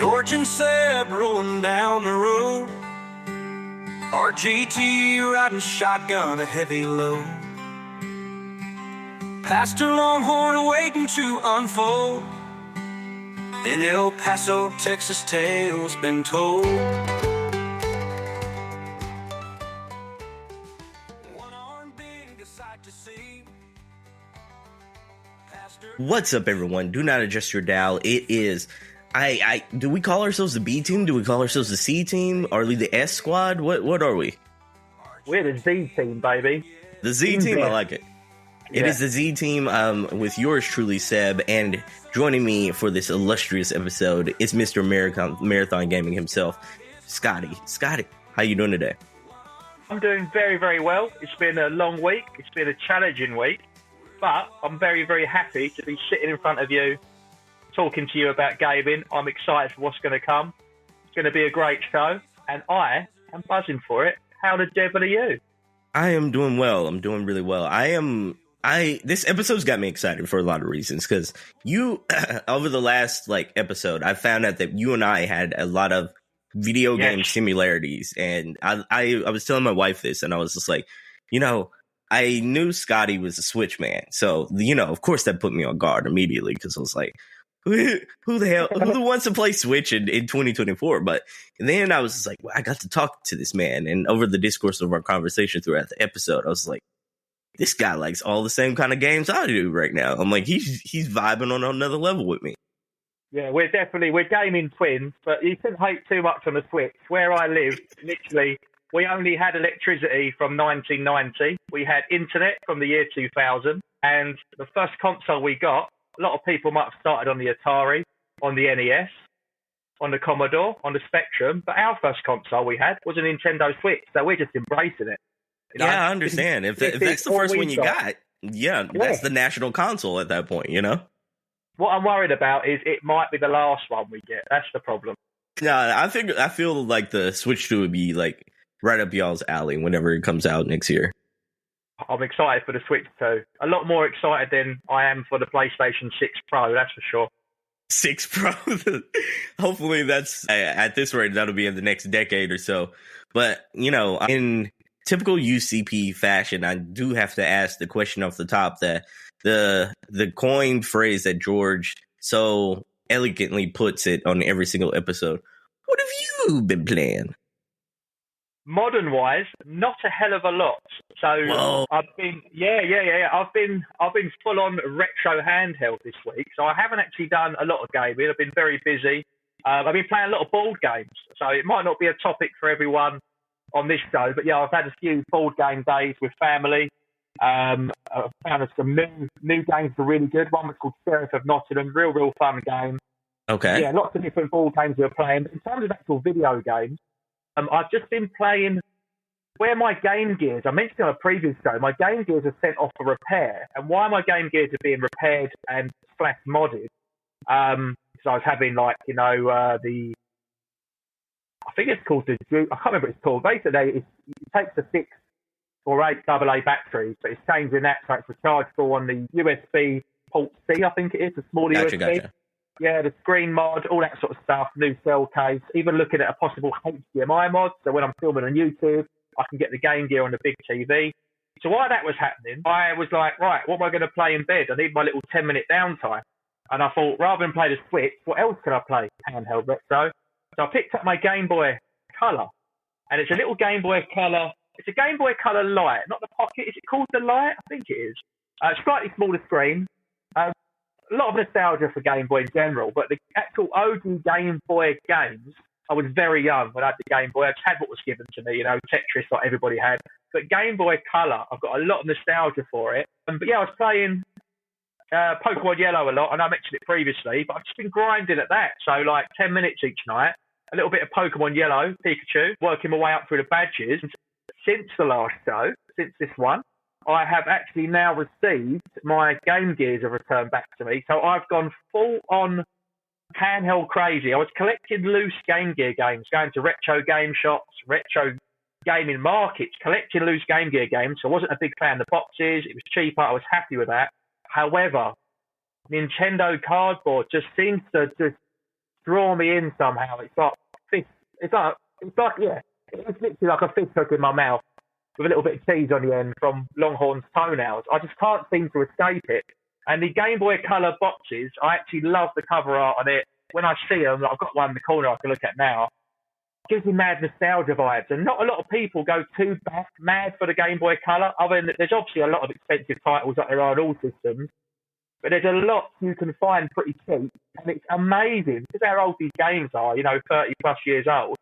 George and Seb rolling down the road. RGT riding shotgun, a heavy load. Pastor Longhorn waiting to unfold. In El Paso, Texas, tales been told. One arm big, a sight to see. What's up, everyone? Do not adjust your dial. It is do we call ourselves the B team? Do we call ourselves the C team? Are we the S squad? What are we? We're the Z team, baby. The Z team, I like it. It is the Z team with yours truly, Seb, and joining me for this illustrious episode is Mr. Marathon Gaming himself, Scotty. Scotty, how you doing today? I'm doing very, very well. It's been a long week. It's been a challenging week, but I'm very, very happy to be sitting in front of you, talking to you about gaming. I'm excited for what's going to come. It's going to be a great show, and I am buzzing for it. How the devil are you? I am doing well. I'm doing really well. This episode's got me excited for a lot of reasons, because you, over the last episode, I found out that you and I had a lot of video game similarities, and I was telling my wife this, and I was just like, I knew Scotty was a Switch man, so of course that put me on guard immediately, because I was like, who wants to play Switch in 2024? But then I was just like, well, I got to talk to this man, and over the discourse of our conversation throughout the episode, I was like, this guy likes all the same kind of games I do right now. I'm like, he's vibing on another level with me. Yeah, we're gaming twins, but you shouldn't hate too much on the Switch. Where I live, literally, we only had electricity from 1990. We had internet from the year 2000, and the first console we got, a lot of people might have started on the Atari, on the NES, on the Commodore, on the Spectrum, but our first console we had was a Nintendo Switch, so we're just embracing it. Yeah, I understand. If that's the first one you got, that's the national console at that point, What I'm worried about is it might be the last one we get. That's the problem. No, I feel like the Switch 2 would be right up y'all's alley whenever it comes out next year. I'm excited for the Switch 2. A lot more excited than I am for the PlayStation 6 Pro, that's for sure. 6 Pro? Hopefully that's, at this rate, that'll be in the next decade or so. But, in typical UCP fashion, I do have to ask the question off the top that the coined phrase that George so elegantly puts it on every single episode. What have you been playing? Modern wise, not a hell of a lot. So Whoa. I've been I've been full on retro handheld this week. So I haven't actually done a lot of gaming. I've been very busy. I've been playing a lot of board games. So it might not be a topic for everyone on this show, but yeah, I've had a few board game days with family. I've found some new games that are really good. One was called Sheriff of Nottingham, real fun game. Okay. Yeah, lots of different board games we're playing. But in terms of actual video games, I've just been playing where my Game Gears, I mentioned on a previous show, my Game Gears are sent off for repair. And why my Game Gears are being repaired and / modded, so I was having I think it's called I can't remember what it's called. Basically, it takes a 6 or 8 AA batteries, but it's changing that so it's rechargeable on the USB port C, I think it is, the smaller USB. Gotcha. Yeah, the screen mod, all that sort of stuff, new cell case, even looking at a possible HDMI mod, so when I'm filming on YouTube, I can get the Game Gear on the big TV. So while that was happening, I was like, right, what am I going to play in bed? I need my little 10-minute downtime. And I thought, rather than play the Switch, what else can I play? Handheld retro. So I picked up my Game Boy Color, and it's a little Game Boy Color. It's a Game Boy Color Lite, not the Pocket. Is it called the Lite? I think it is. Slightly smaller screen. A lot of nostalgia for Game Boy in general, but the actual OG Game Boy games, I was very young when I had the Game Boy. I just had what was given to me, Tetris like everybody had. But Game Boy Color, I've got a lot of nostalgia for it. But yeah, I was playing Pokemon Yellow a lot, and I mentioned it previously, but I've just been grinding at that. So 10 minutes each night, a little bit of Pokemon Yellow, Pikachu, working my way up through the badges. Since the last show, since this one, I have actually now received my Game Gears have returned back to me. So I've gone full on handheld crazy. I was collecting loose Game Gear games, going to retro game shops, retro gaming markets, collecting loose Game Gear games. So I wasn't a big fan of the boxes. It was cheaper. I was happy with that. However, Nintendo cardboard just seems to just draw me in somehow. It's like it's literally like a fish hook in my mouth with a little bit of cheese on the end from Longhorn's toenails. I just can't seem to escape it. And the Game Boy Color boxes, I actually love the cover art on it. When I see them, I've got one in the corner I can look at now. It gives me mad nostalgia vibes. And not a lot of people go too mad for the Game Boy Color. I mean, there's obviously a lot of expensive titles that there are on all systems. But there's a lot you can find pretty cheap. And it's amazing. Because how old these games are, 30 plus years old.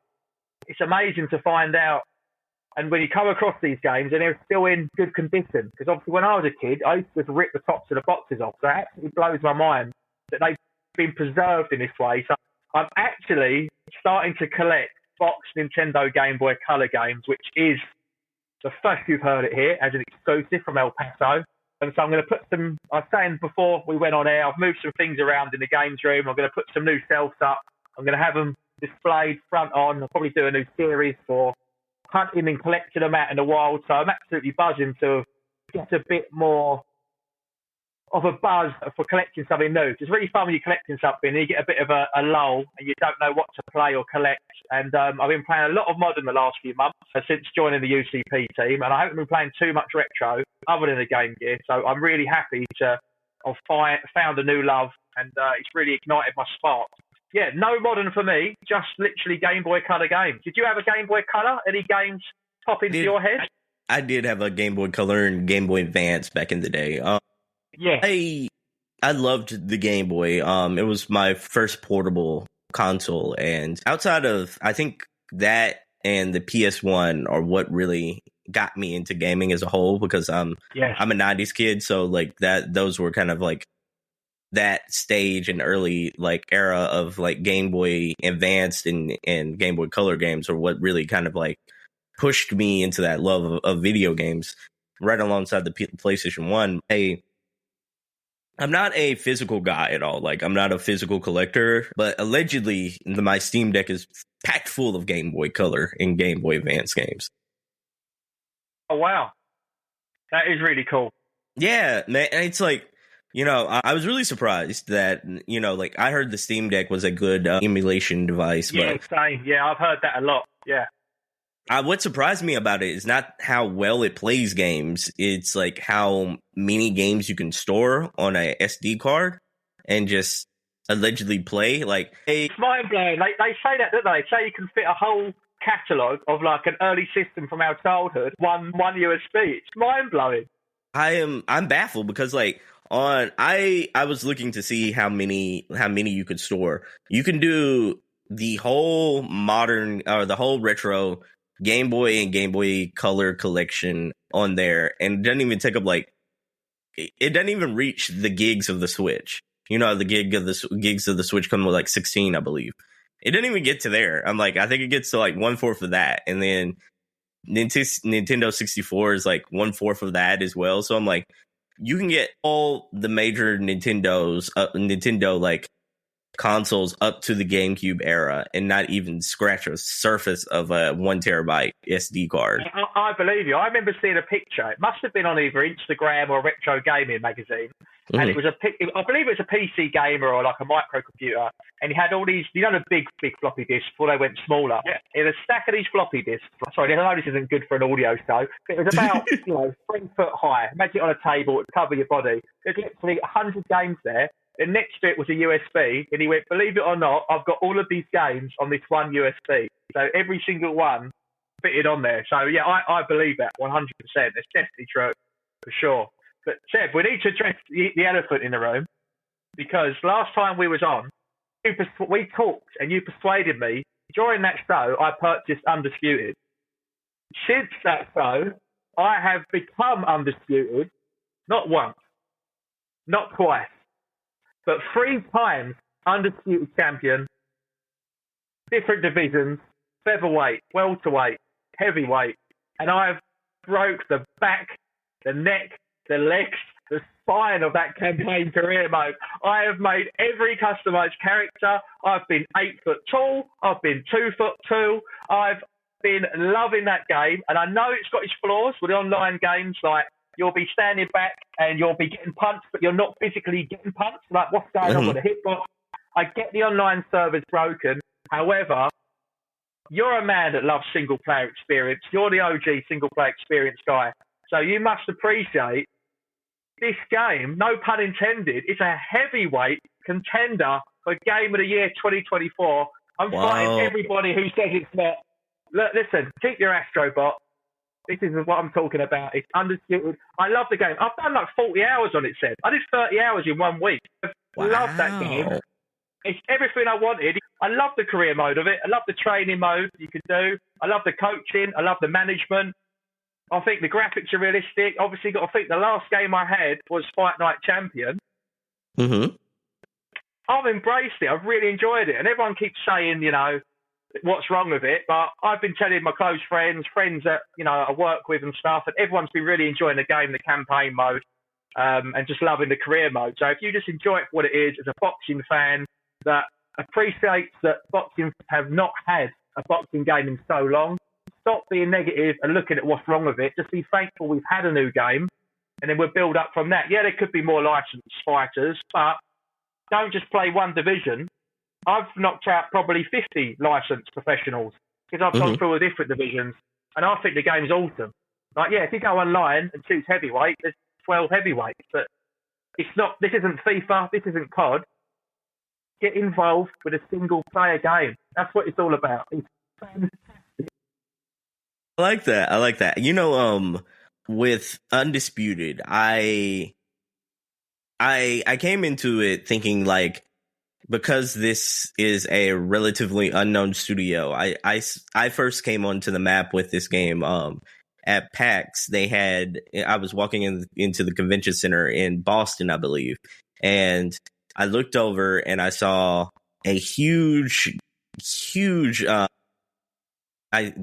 It's amazing to find out. And when you come across these games and they're still in good condition, because obviously when I was a kid, I used to just rip the tops of the boxes off. So it absolutely blows my mind that they've been preserved in this way. So I'm actually starting to collect boxed Nintendo Game Boy Color games, which is the first you've heard it here as an exclusive from El Paso. And so I'm going to put some, I was saying before we went on air, I've moved some things around in the games room. I'm going to put some new shelves up. I'm going to have them displayed front on. I'll probably do a new series for hunting and collecting them out in the wild. So I'm absolutely buzzing to get a bit more of a buzz for collecting something new. It's really fun when you're collecting something and you get a bit of a lull and you don't know what to play or collect. And I've been playing a lot of modern the last few months since joining the UCP team, and I haven't been playing too much retro other than the Game Gear. So I'm really happy to have found a new love, and it's really ignited my spark. Yeah, no modern for me, just literally Game Boy Color games. Did you have a Game Boy Color? Any games pop into your head? I did have a Game Boy Color and Game Boy Advance back in the day. Yeah. I loved the Game Boy. It was my first portable console, and outside of, I think that and the PS1 are what really got me into gaming as a whole, because I'm a 90s kid, so like those were kind of like that stage and early like era of like Game Boy Advanced and Game Boy Color games are what really kind of like pushed me into that love of video games right alongside the PlayStation 1. I'm not a physical guy at all. Like, I'm not a physical collector, but allegedly my Steam Deck is packed full of Game Boy Color and Game Boy Advance games. Oh, wow. That is really cool. Yeah, man. It's like, I was really surprised that, like I heard the Steam Deck was a good emulation device. Yeah, same. Yeah, I've heard that a lot. Yeah. What surprised me about it is not how well it plays games. It's like how many games you can store on a SD card and just allegedly play. Like, it's mind blowing. They say that, don't they? Say you can fit a whole catalogue of like an early system from our childhood, one USB. It's mind blowing. I'm baffled because like I was looking to see how many you could store. You can do the whole modern or the whole retro Game Boy and Game Boy Color collection on there, and it doesn't even take up it doesn't even reach the gigs of the Switch. The gigs of the Switch come with like 16, I believe. It didn't even get to there. I'm like, I think it gets to like 1/4 of that, and then Nintendo 64 is like 1/4 of that as well. So I'm like, you can get all the major Nintendo like consoles up to the GameCube era and not even scratch a surface of a 1 terabyte SD card. I believe you. I remember seeing a picture. It must have been on either Instagram or Retro Gaming magazine. And it was I believe it was a PC gamer or like a microcomputer. And he had all these, the big floppy disks before they went smaller. Yeah. In a stack of these floppy disks. Sorry, I know this isn't good for an audio show, but it was about 3 foot high. Imagine it on a table, it would cover your body. There's literally 100 games there. And next to it was a USB, and he went, believe it or not, I've got all of these games on this one USB. So every single one fitted on there. So yeah, I believe that 100%. It's definitely true, for sure. But Seb, we need to address the elephant in the room, because last time we was on, we talked and you persuaded me. During that show, I purchased Undisputed. Since that show, I have become Undisputed, not once, not twice, but 3 times Undisputed champion, different divisions, featherweight, welterweight, heavyweight, and I've broke the back, the neck, the legs, the spine of that campaign career mode. I have made every customized character. I've been 8 foot tall. I've been 2'2". I've been loving that game, and I know it's got its flaws with the online games, like you'll be standing back and you'll be getting punched, but you're not physically getting punched. Like, what's going on with the hitbox? I get the online server's broken. However, you're a man that loves single player experience. You're the OG single player experience guy. So you must appreciate this game, no pun intended, is a heavyweight contender for Game of the Year 2024. I'm fighting everybody who says it's not. Look, listen, keep your Astrobot. This is what I'm talking about. It's undisputed. I love the game. I've done like 40 hours on it, Seb. I did 30 hours in 1 week. I love that game. It's everything I wanted. I love the career mode of it. I love the training mode you can do. I love the coaching. I love the management. I think the graphics are realistic. Obviously, got to think the last game I had was Fight Night Champion. Mm-hmm. I've embraced it. I've really enjoyed it. And everyone keeps saying, you know, what's wrong with it. But I've been telling my close friends that, you know, I work with and stuff, and everyone's been really enjoying the game, the campaign mode, and just loving the career mode. So if you just enjoy it for what it is as a boxing fan that appreciates that boxing have not had a boxing game in so long, stop being negative and looking at what's wrong with it. Just be thankful we've had a new game, and then we'll build up from that. Yeah, there could be more licensed fighters, but don't just play one division. I've knocked out probably 50 licensed professionals because I've gone through all different divisions, and I think the game's awesome. Like, yeah, if you go online and choose heavyweight, there's 12 heavyweights, but it's not. This isn't FIFA. This isn't COD. Get involved with a single player game. That's what it's all about. It's fantastic. I like that. You know, with Undisputed, I came into it thinking like, because this is a relatively unknown studio, I first came onto the map with this game at PAX. I was walking into the convention center in Boston, I believe, and I looked over and I saw a huge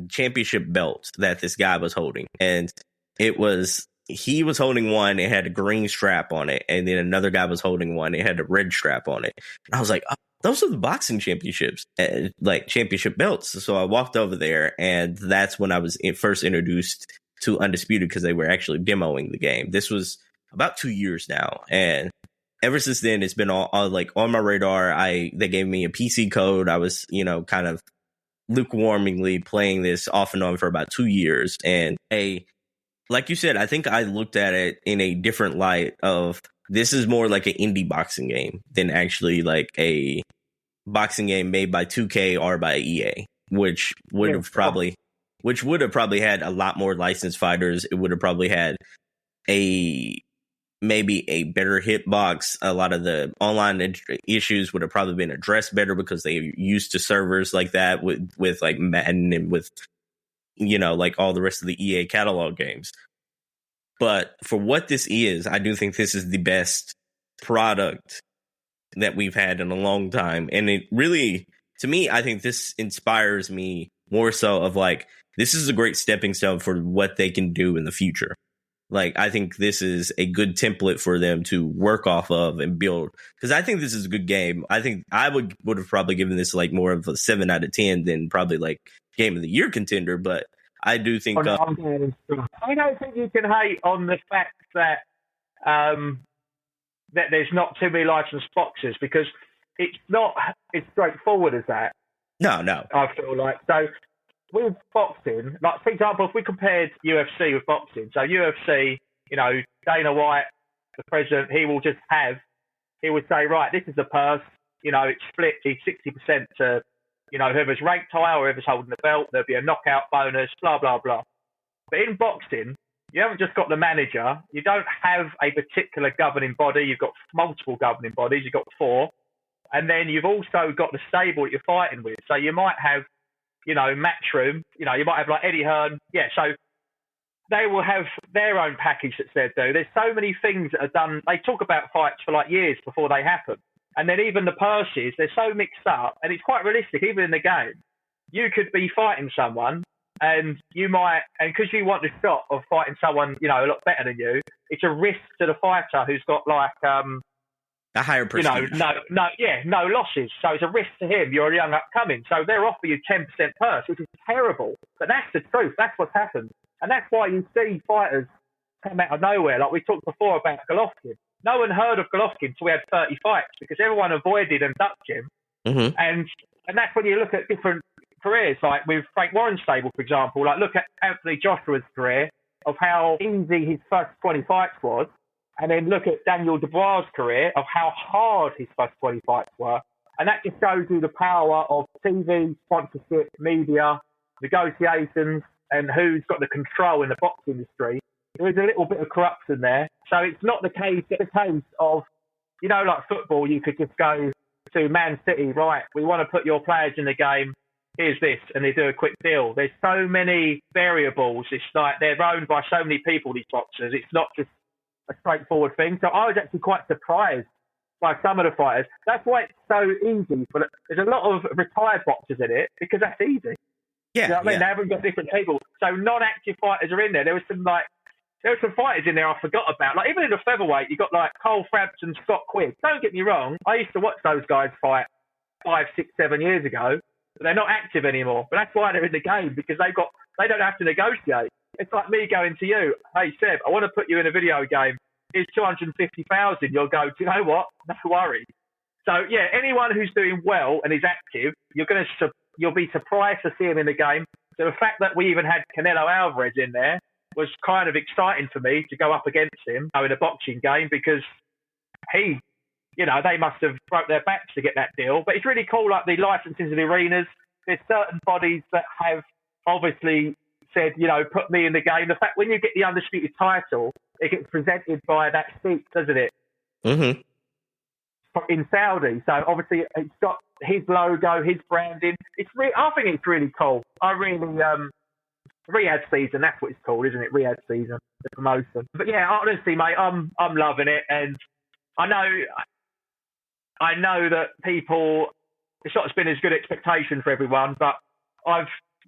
championship belt that this guy was holding, and he was holding one. It had a green strap on it, and then another guy was holding one. It had a red strap on it. And I was like, oh, those are the boxing championships, like championship belts. So I walked over there, and that's when I was first introduced to Undisputed, because they were actually demoing the game. This was about 2 years now, and ever since then, it's been all like on my radar. They gave me a PC code. I was, you know, kind of lukewarmly playing this off and on for about 2 years, and like you said, I think I looked at it in a different light of, this is more like an indie boxing game than actually like a boxing game made by 2K or by EA, which would have probably had a lot more licensed fighters. It would have probably had maybe a better hitbox. A lot of the online issues would have probably been addressed better because they used to servers like that with like Madden and with, you know, like all the rest of the EA catalog games. But for what this is, I do think this is the best product that we've had in a long time. And it really, to me, I think this inspires me more so of like, this is a great stepping stone for what they can do in the future. Like, I think this is a good template for them to work off of and build, because I think this is a good game. I think I would have probably given this like more of a 7 out of 10 than probably like Game of the Year contender. But I do think I don't think you can hate on the fact that that there's not too many licensed boxes, because it's not as straightforward as that. No. I feel like, so with boxing, like for example, if we compared UFC with boxing, so UFC, you know, Dana White, the president, he would say, right, this is the purse, you know, it's split 60% to, you know, whoever's ranked higher or whoever's holding the belt, there'll be a knockout bonus, blah, blah, blah. But in boxing, you haven't just got the manager. You don't have a particular governing body. You've got multiple governing bodies. You've got 4. And then you've also got the stable that you're fighting with. So you might have, you know, Matchroom. You know, you might have like Eddie Hearn. Yeah, so they will have their own package that they do. There's so many things that are done. They talk about fights for like years before they happen. And then even the purses, they're so mixed up. And it's quite realistic, even in the game. You could be fighting someone, and you might, and because you want the shot of fighting someone, you know, a lot better than you, it's a risk to the fighter who's got like a higher prestige. You know, no losses. So it's a risk to him. You're a young upcoming. So they're offering you 10% purse, which is terrible. But that's the truth. That's what's happened. And that's why you see fighters come out of nowhere. Like we talked before about Golovkin. no one heard of Golovkin until we had 30 fights because everyone avoided and ducked him. Mm-hmm. And that's when you look at different careers, like with Frank Warren's stable, for example. Like, look at Anthony Joshua's career, of how easy his first 20 fights was, and then look at Daniel Dubois' career, of how hard his first 20 fights were. And that just shows you the power of TV, sponsorship, media, negotiations, and who's got the control in the box industry. There is a little bit of corruption there. So it's not the case of, you know, like football, you could just go to Man City, right, we want to put your players in the game, here's this, and they do a quick deal. There's so many variables. It's like they're owned by so many people, these boxers. It's not just a straightforward thing. So I was actually quite surprised by some of the fighters. That's why it's so easy. But there's a lot of retired boxers in it because that's easy. Yeah, you know what I mean? They haven't got different people. So non-active fighters are in there. There were some fighters in there I forgot about. Like, even in the featherweight, you got like Cole Frampton, Scott Quigg. Don't get me wrong. I used to watch those guys fight 5, 6, 7 years ago. But they're not active anymore. But that's why they're in the game, because they don't have to negotiate. It's like me going to you, hey Seb, I want to put you in a video game. Here's 250,000. You'll go, do you know what? No worries. So yeah, anyone who's doing well and is active, you'll be surprised to see him in the game. So the fact that we even had Canelo Alvarez in there was kind of exciting for me to go up against him in a boxing game, because they must have broke their backs to get that deal. But it's really cool, like the licenses of the arenas. There's certain bodies that have obviously said, put me in the game. The fact when you get the undisputed title, it gets presented by that seat, doesn't it? Mm-hmm. In Saudi. So obviously it's got his logo, his branding. I think it's really cool. I really, Riyadh season, that's what it's called, isn't it? Riyadh season, the promotion. But yeah, honestly, mate, I'm loving it. And I know that it's not been as good expectation for everyone, but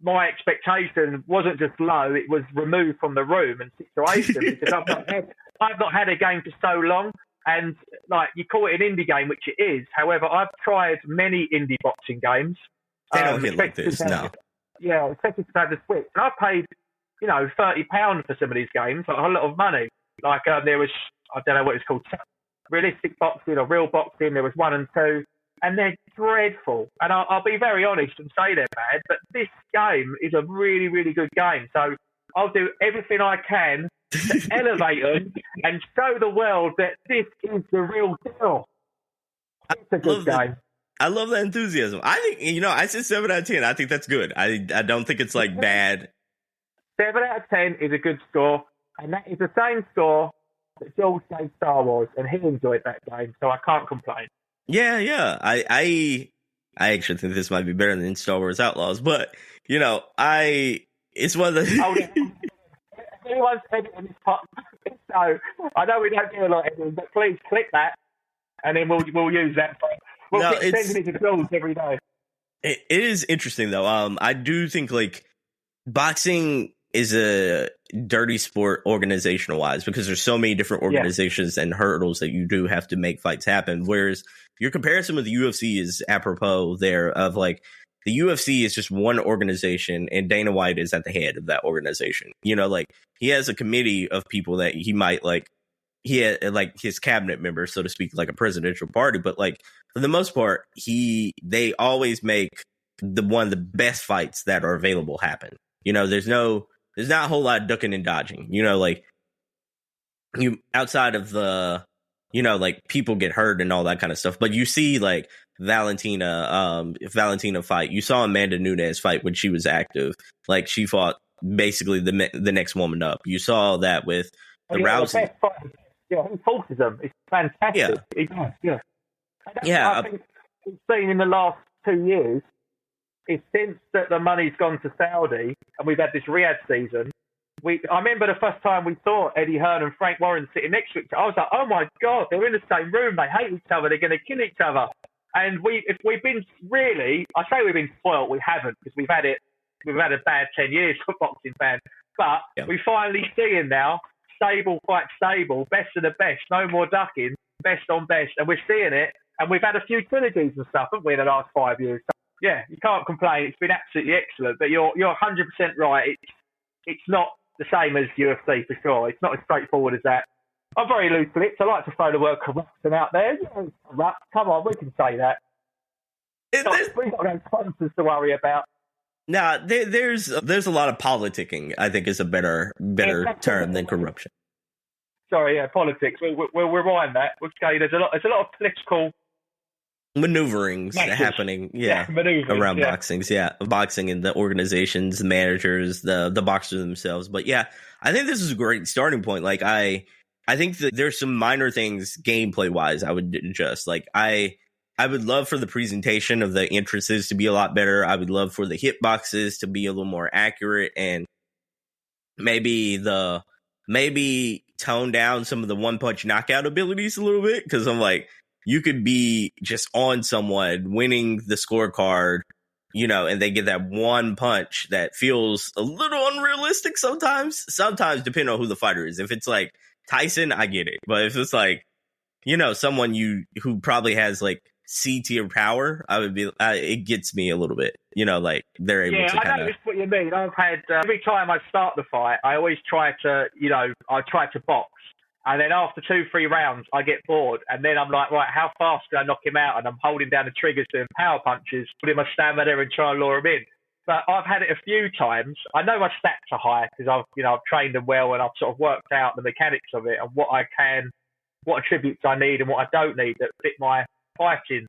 my expectation wasn't just low, it was removed from the room and situation, because I've not had a game for so long. And like, you call it an indie game, which it is. However, I've tried many indie boxing games. They don't hit like this, no. Yeah, especially to have the Switch. And I paid, £30 for some of these games, like a lot of money. Like there was, I don't know what it's called, realistic boxing or real boxing. There was 1 and 2, and they're dreadful. And I'll be very honest and say they're bad, but this game is a really, really good game. So I'll do everything I can to elevate them and show the world that this is the real deal. It's a good game. I love the enthusiasm. I think, I said 7 out of 10. I think that's good. I don't think it's like bad. 7 out of 10 is a good score, and that is the same score that George gave Star Wars, and he enjoyed that game, so I can't complain. Yeah. I actually think this might be better than Star Wars Outlaws, but it's one of the. Oh, yeah. Anyone's editing this part, so I know we don't do a lot of editing, but please click that, and then we'll use that. We'll keep sending it to tools every day. It is interesting though. I do think like boxing is a dirty sport organizational wise, because there's so many different organizations and hurdles that you do have to make fights happen. Whereas your comparison with the UFC is apropos there, of like the UFC is just one organization and Dana White is at the head of that organization. Like he has a committee of people that he might he had like his cabinet members, so to speak, like a presidential party. But like for the most part, they always make one of the best fights that are available happen. There's not a whole lot of ducking and dodging. Like you outside of the, like people get hurt and all that kind of stuff. But you see like Valentina fight. You saw Amanda Nunes fight when she was active. Like she fought basically the next woman up. You saw that with the Rousey. Yeah, he forces them. It's fantastic. Yeah. He does, yeah. Yeah. I think we've seen in the last 2 years is since that the money's gone to Saudi and we've had this Riyadh season. I remember the first time we saw Eddie Hearn and Frank Warren sitting next to each other. I was like, oh my God, they're in the same room. They hate each other. They're going to kill each other. And if we've been really, I say we've been spoiled. We haven't, because we've had a bad 10 years for boxing fans. But we finally seeing now. Stable, quite stable, best of the best, no more ducking, best on best, and we're seeing it, and we've had a few trilogies and stuff, haven't we, in the last 5 years? So, yeah, you can't complain. It's been absolutely excellent, but you're 100% right. It's not the same as UFC for sure. It's not as straightforward as that. I'm very loose-lipped. I like to throw the word corruption out there. Corrupt. Come on, we can say that. We've got no sponsors to worry about. Nah, there's a lot of politicking. I think is a better term than corruption. Sorry, yeah, politics. We'll rewind that. Okay, there's a lot of political maneuverings happening, around boxings, boxing and the organizations, the managers, the boxers themselves. But yeah, I think this is a great starting point. Like I think that there's some minor things gameplay wise I would adjust. Like I would love for the presentation of the entrances to be a lot better. I would love for the hitboxes to be a little more accurate, and maybe tone down some of the one punch knockout abilities a little bit, because I'm like, you could be just on someone winning the scorecard, and they get that one punch that feels a little unrealistic sometimes depending on who the fighter is. If it's like Tyson, I get it. But if it's like, someone who probably has like C tier power, I would be, it gets me a little bit, like they're able to kind of. Yeah, I know what you mean. I've had, every time I start the fight, I always try to, I try to box. And then after 2-3 rounds, I get bored. And then I'm like, right, how fast can I knock him out? And I'm holding down the triggers, doing power punches, putting my stamina and trying to lure him in. But I've had it a few times. I know my stats are high because I've trained them well, and I've sort of worked out the mechanics of it and what attributes I need and what I don't need that fit my fighting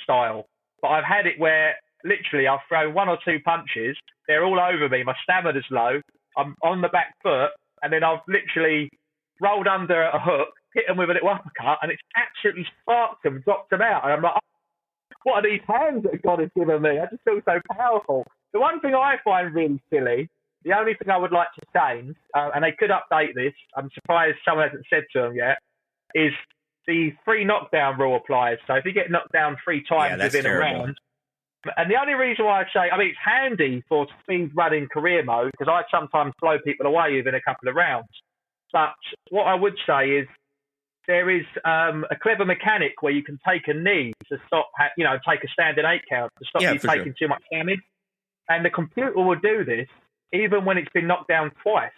style. But I've had it where literally I've thrown 1 or 2 punches. They're all over me. My stamina's low. I'm on the back foot. And then I've literally rolled under a hook, hit them with a little uppercut, and it's absolutely sparked them, dropped them out. And I'm like, what are these hands that God has given me? I just feel so powerful. The one thing I find really silly, the only thing I would like to change, and they could update this, I'm surprised someone hasn't said to them yet, is the 3 knockdown rule applies. So if you get knocked down 3 times within a round, and the only reason why I say, it's handy for speed running career mode, because I sometimes blow people away within a couple of rounds. But what I would say is there is a clever mechanic where you can take a knee to stop, take a standing 8 count to stop you taking too much damage. And the computer will do this even when it's been knocked down twice.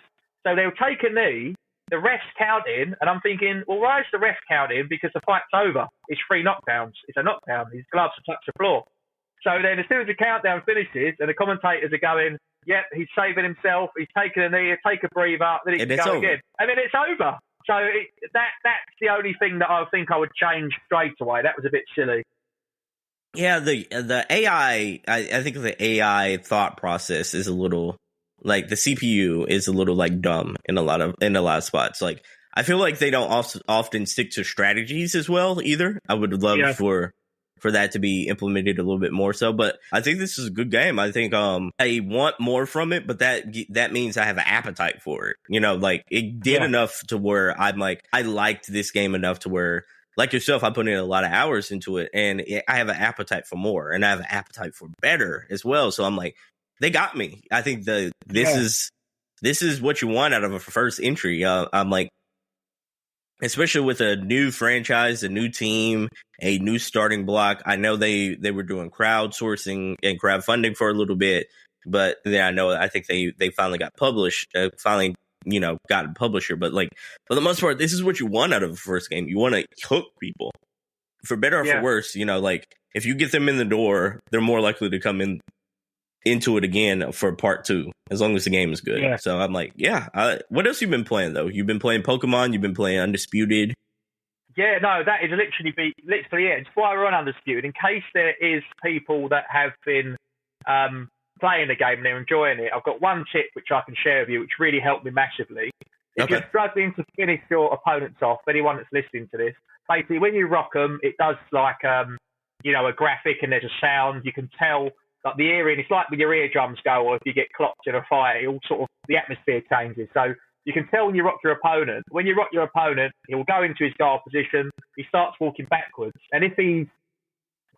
So they'll take a knee, the ref's counting, and I'm thinking, well, why is the ref counting? Because the fight's over. It's 3 knockdowns. It's a knockdown. His gloves have touched the floor. So then as soon as the countdown finishes and the commentators are going, yep, he's saving himself, he's taking a knee, take a breather, then he can go again. And then it's over. So that's the only thing that I think I would change straight away. That was a bit silly. Yeah, the AI, I think the AI thought process is a little, like the CPU is a little like dumb in a lot of spots. Like I feel like they don't often stick to strategies as well either. I would love for that to be implemented a little bit more so, but I think this is a good game. I think I want more from it, but that means I have an appetite for it. Like it did enough to where I'm like, I liked this game enough to where, like yourself, I put in a lot of hours into it, and I have an appetite for more, and I have an appetite for better as well. So I'm like, they got me. I think this is what you want out of a first entry. I'm like, especially with a new franchise, a new team, a new starting block. I know they were doing crowdsourcing and crowdfunding for a little bit, but then I think they finally got published, got a publisher. But like, for the most part, this is what you want out of a first game. You want to hook people, for better or for worse. Like if you get them in the door, they're more likely to come into it again for part 2, as long as the game is good. Yeah. So I'm like, what else you been playing though? You've been playing Pokemon, you've been playing Undisputed. Yeah, no, that is literally it. It's why we're on Undisputed, in case there is people that have been playing the game and they're enjoying it. I've got one tip which I can share with you, which really helped me massively. If you're struggling to finish your opponents off, anyone that's listening to this, basically when you rock them, it does like a graphic and there's a sound. You can tell. Like the earring, it's like when your eardrums go, or if you get clocked in a fight, it all sort of, the atmosphere changes. So you can tell when you rock your opponent. When you rock your opponent, he will go into his guard position, he starts walking backwards. And if he's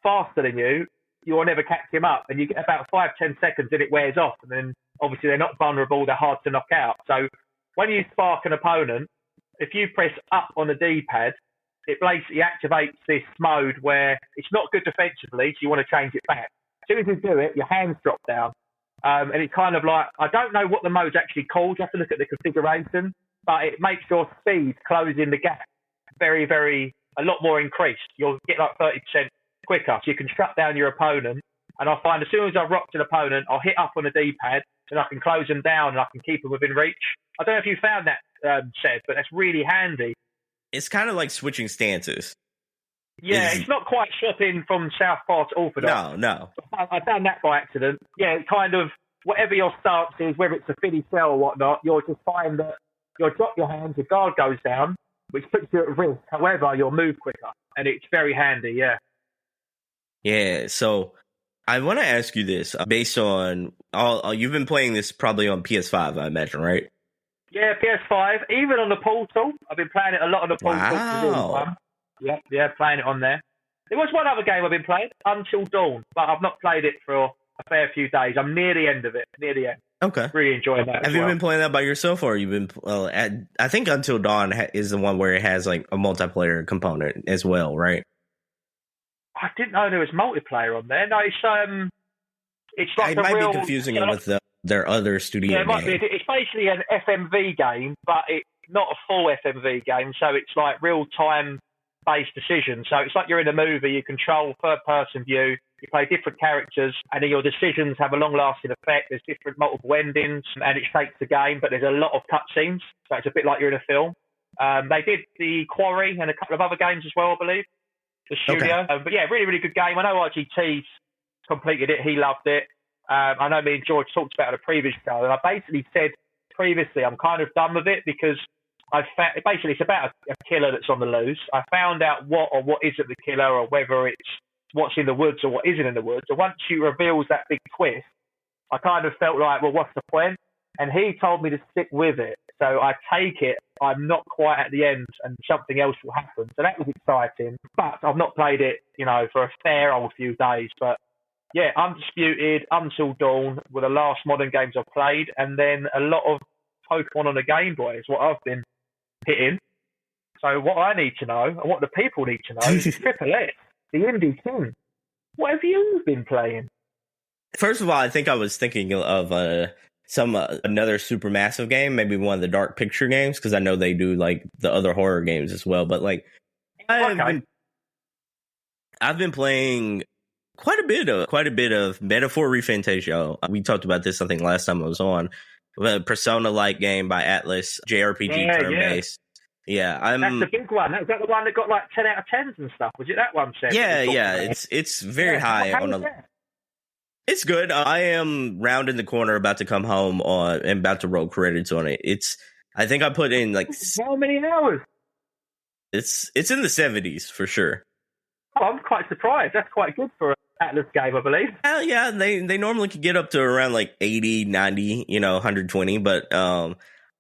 faster than you, you will never catch him up. And you get about 5-10 seconds and it wears off. And then obviously they're not vulnerable, they're hard to knock out. So when you spark an opponent, if you press up on the D-pad, it basically activates this mode where it's not good defensively, so you want to change it back. As soon as you do it, your hands drop down. And it's kind of like, I don't know what the mode's actually called. You have to look at the configuration. but it makes your speed closing the gap a lot more increased. You'll get like 30% quicker, so you can shut down your opponent. And I find as soon as I've rocked an opponent, I'll hit up on the D-pad, and I can close them down, and I can keep them within reach. I don't know if you found that, Seb, but that's really handy. It's kind of like switching stances. Yeah, it's not quite swapping from Southpaw to Orthodox. No. I've done that by accident. Yeah, it kind of, whatever your stance is, whether it's a Philly cell or whatnot, you'll just find that you'll drop your hands, your guard goes down, which puts you at risk. However, you'll move quicker, and it's very handy, yeah. Yeah, so I want to ask you this, based on you've been playing this probably on PS5, I imagine, right? Yeah, PS5, even on the Portal. I've been playing it a lot on the Portal. Wow. Yeah, playing it on there. There was one other game I've been playing, Until Dawn, but I've not played it for a fair few days. I'm near the end of it, Okay. Really enjoying that. Have you been playing that by yourself, or you've been? I think Until Dawn is the one where it has like a multiplayer component as well, right? I didn't know there was multiplayer on there. No, it's like it a might real, be confusing it with their other studio. Yeah, it might be. It's basically an FMV game, but it's not a full FMV game. So it's like real time based decisions. So it's like you're in a movie. You control third person view. You play different characters, and then your decisions have a long-lasting effect. There's different multiple endings, and it shapes the game, but there's a lot of cutscenes, so it's a bit like you're in a film. They did The Quarry and a couple of other games as well, I believe, the studio. Okay. But yeah, really, really good game. I know RGT's completed it. He loved it. I know me and George talked about it a previous show, and I basically said previously I'm kind of done with it because basically it's about a killer that's on the loose. I found out what isn't the killer, or whether it's what's in the woods or what isn't in the woods. So once she reveals that big twist, I kind of felt like, well, what's the point? And he told me to stick with it. So I take it I'm not quite at the end and something else will happen. So that was exciting. But I've not played it, for a fair old few days. But yeah, Undisputed, Until Dawn were the last modern games I've played. And then a lot of Pokemon on the Game Boy is what I've been hitting. So what I need to know, and what the people need to know, is Triple X. The indie king. What have you been playing? First of all, I think I was thinking of another Supermassive game, maybe one of the Dark Picture games, because I know they do like the other horror games as well. But like, I've been playing quite a bit of Metaphor ReFantasio. We talked about this, I think, last time I was on. A Persona-like game by Atlas, JRPG turn-based. Yeah, that's the big one. Was that the one that got like 10 out of 10s and stuff? Was it that one, Seb? Yeah. It's very high on the. It's good. I am rounding the corner, about to come home and about to roll credits on it. I think I put in like how many hours? It's in the 70s for sure. Oh, I'm quite surprised. That's quite good for an Atlas game, I believe. Yeah, they normally can get up to around like 80, 90, 120, but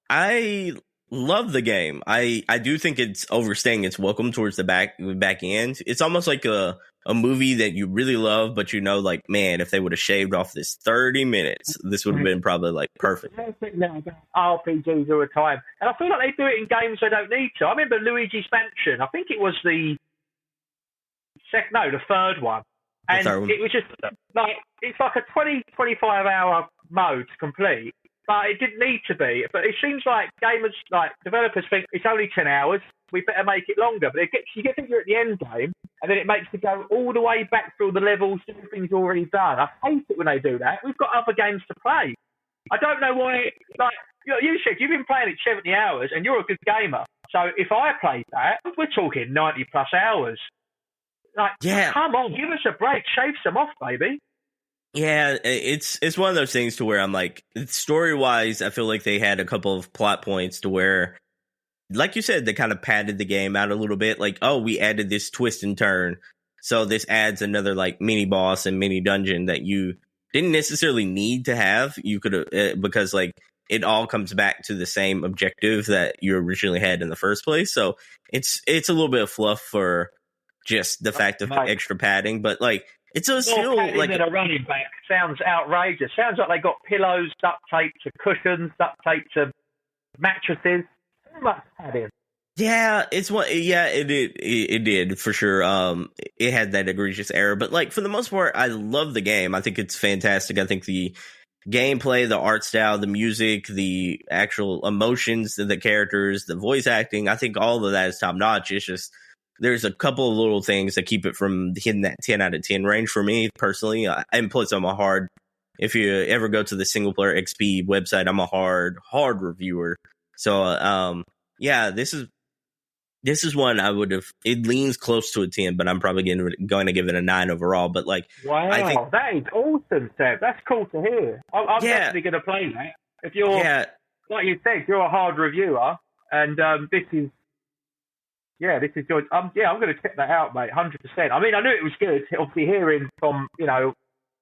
I love the game. I do think it's overstaying its welcome towards the back end. It's almost like a movie that you really love, but like, man, if they would have shaved off this 30 minutes, this would have been probably like perfect. RPGs all the time. And I feel like they do it in games they don't need to. I remember Luigi's Mansion. I think it was the third one. And it was just like, it's like a 20, 25 hour mode to complete. But it didn't need to be. But it seems like developers think it's only 10 hours. We better make it longer. But you get think you're at the end game, and then it makes you go all the way back through the levels, do things already done. I hate it when they do that. We've got other games to play. I don't know why. Like you said, you've been playing it 70 hours, and you're a good gamer. So if I played that, we're talking 90 plus hours. Like, yeah. Come on, give us a break. Shave some off, baby. Yeah, it's one of those things to where I'm like, story-wise, I feel like they had a couple of plot points to where, like you said, they kind of padded the game out a little bit. Like, oh, we added this twist and turn, so this adds another like mini boss and mini dungeon that you didn't necessarily need to have. You could have because like it all comes back to the same objective that you originally had in the first place. So it's a little bit of fluff for just the fact of extra padding, but like. It's still like a running back. Sounds outrageous. Sounds like they got pillows duct taped to cushions, duct taped to mattresses. Too much padding. Yeah, it did for sure. It had that egregious error, but like for the most part, I love the game. I think it's fantastic. I think the gameplay, the art style, the music, the actual emotions of the characters, the voice acting, I think all of that is top notch. It's just there's a couple of little things that keep it from hitting that 10 out of 10 range for me personally. And plus, I'm a hard. If you ever go to the single player XP website, I'm a hard reviewer. So, yeah, this is one I would have. It leans close to a 10, but I'm probably going to give it a 9 overall. But like, wow, I think that is awesome, Seb. That's cool to hear. I'm definitely going to play that. If you're, like you said, you're a hard reviewer, and this is good. I'm going to check that out, mate. 100%. I mean, I knew it was good. Obviously, hearing from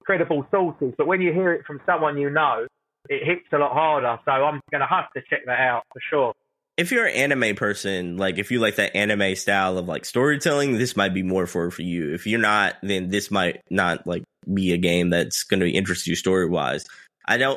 credible sources, but when you hear it from someone it hits a lot harder. So I'm going to have to check that out for sure. If you're an anime person, like if you like that anime style of like storytelling, this might be more for you. If you're not, then this might not like be a game that's going to interest you story wise. I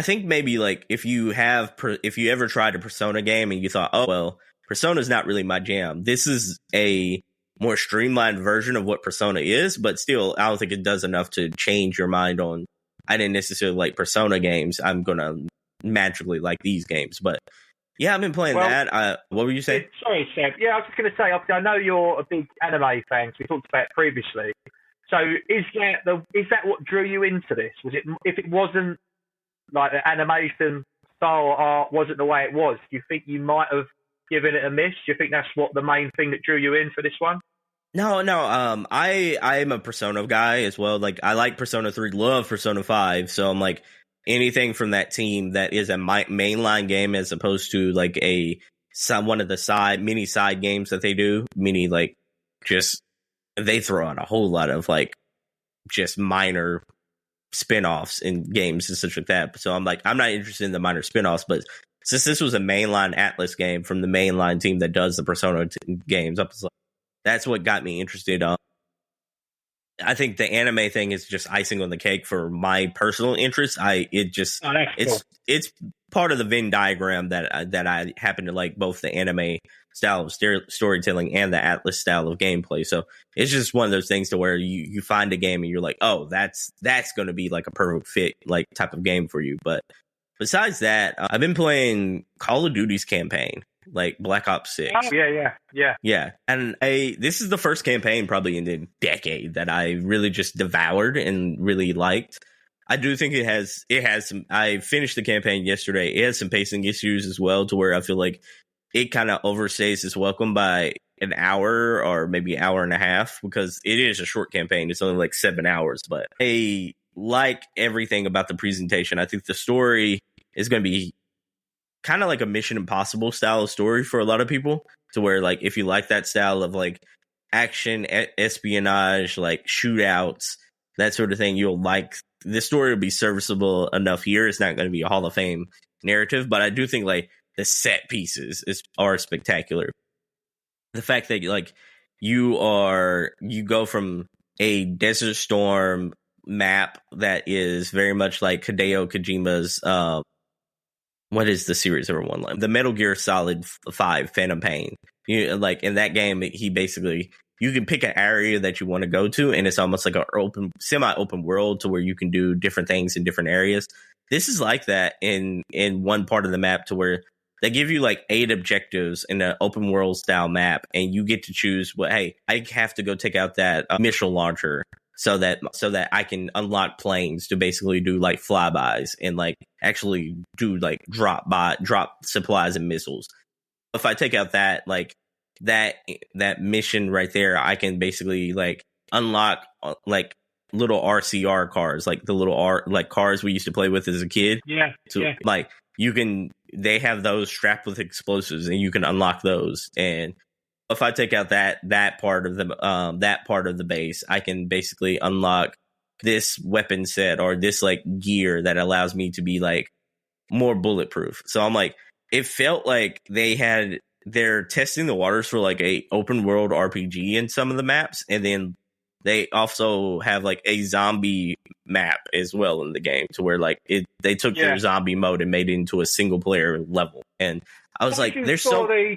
think maybe like if you ever tried a Persona game and you thought, oh well, Persona's not really my jam. This is a more streamlined version of what Persona is, but still, I don't think it does enough to change your mind on. I didn't necessarily like Persona games. I'm gonna magically like these games, but yeah, I've been playing that. What were you saying? Sorry, Seb. Yeah, I was just going to say. Obviously, I know you're a big anime fan. So we talked about it previously. So is that what drew you into this? Was it if it wasn't like the animation style art wasn't the way it was? Do you think you might have given it a miss? Do you think that's what the main thing that drew you in for this one? No. I am a Persona guy as well. Like I like Persona 3, love Persona 5. So I'm like anything from that team that is a mainline game as opposed to like one of the mini side games that they do. Mini like just they throw out a whole lot of like just minor spin-offs in games and such like that. So I'm like I'm not interested in the minor spin-offs, but since this was a mainline Atlas game from the mainline team that does the Persona games, that's what got me interested. I think the anime thing is just icing on the cake for my personal interest. It's part of the Venn diagram that I happen to like both the anime style of storytelling and the Atlas style of gameplay. So it's just one of those things to where you find a game and you're like, oh, that's going to be like a perfect fit like type of game for you. But besides that, I've been playing Call of Duty's campaign, like Black Ops 6. Oh, yeah. Yeah. And this is the first campaign probably in a decade that I really just devoured and really liked. I do think it has some, I finished the campaign yesterday. It has some pacing issues as well to where I feel like it kind of overstays its welcome by an hour or maybe an hour and a half because it is a short campaign. It's only like 7 hours, but I like everything about the presentation. I think the story is going to be kind of like a Mission Impossible style of story for a lot of people, to where like if you like that style of like action, espionage, like shootouts, that sort of thing, you'll like the story will be serviceable enough here. It's not going to be a Hall of Fame narrative, but I do think like the set pieces are spectacular. The fact that like you go from a Desert Storm map that is very much like Hideo Kojima's what is the series number one line? The Metal Gear Solid 5 Phantom Pain. Like in that game, you can pick an area that you want to go to, and it's almost like a semi-open world to where you can do different things in different areas. This is like that in one part of the map to where they give you like 8 objectives in an open world style map, and you get to choose. Well, hey, I have to go take out that missile launcher so that I can unlock planes to basically do like flybys and like actually do like drop supplies and missiles. If I take out that mission right there, I can basically like unlock like little RCR cars, like the little like cars we used to play with as a kid. Yeah. Like they have those strapped with explosives and you can unlock those. And if I take out that part of the base, I can basically unlock this weapon set or this like gear that allows me to be like more bulletproof. So I'm like, it felt like they're testing the waters for like a open world RPG in some of the maps, and then they also have like a zombie map as well in the game, to where like they took their zombie mode and made it into a single player level. And I was like, there's so the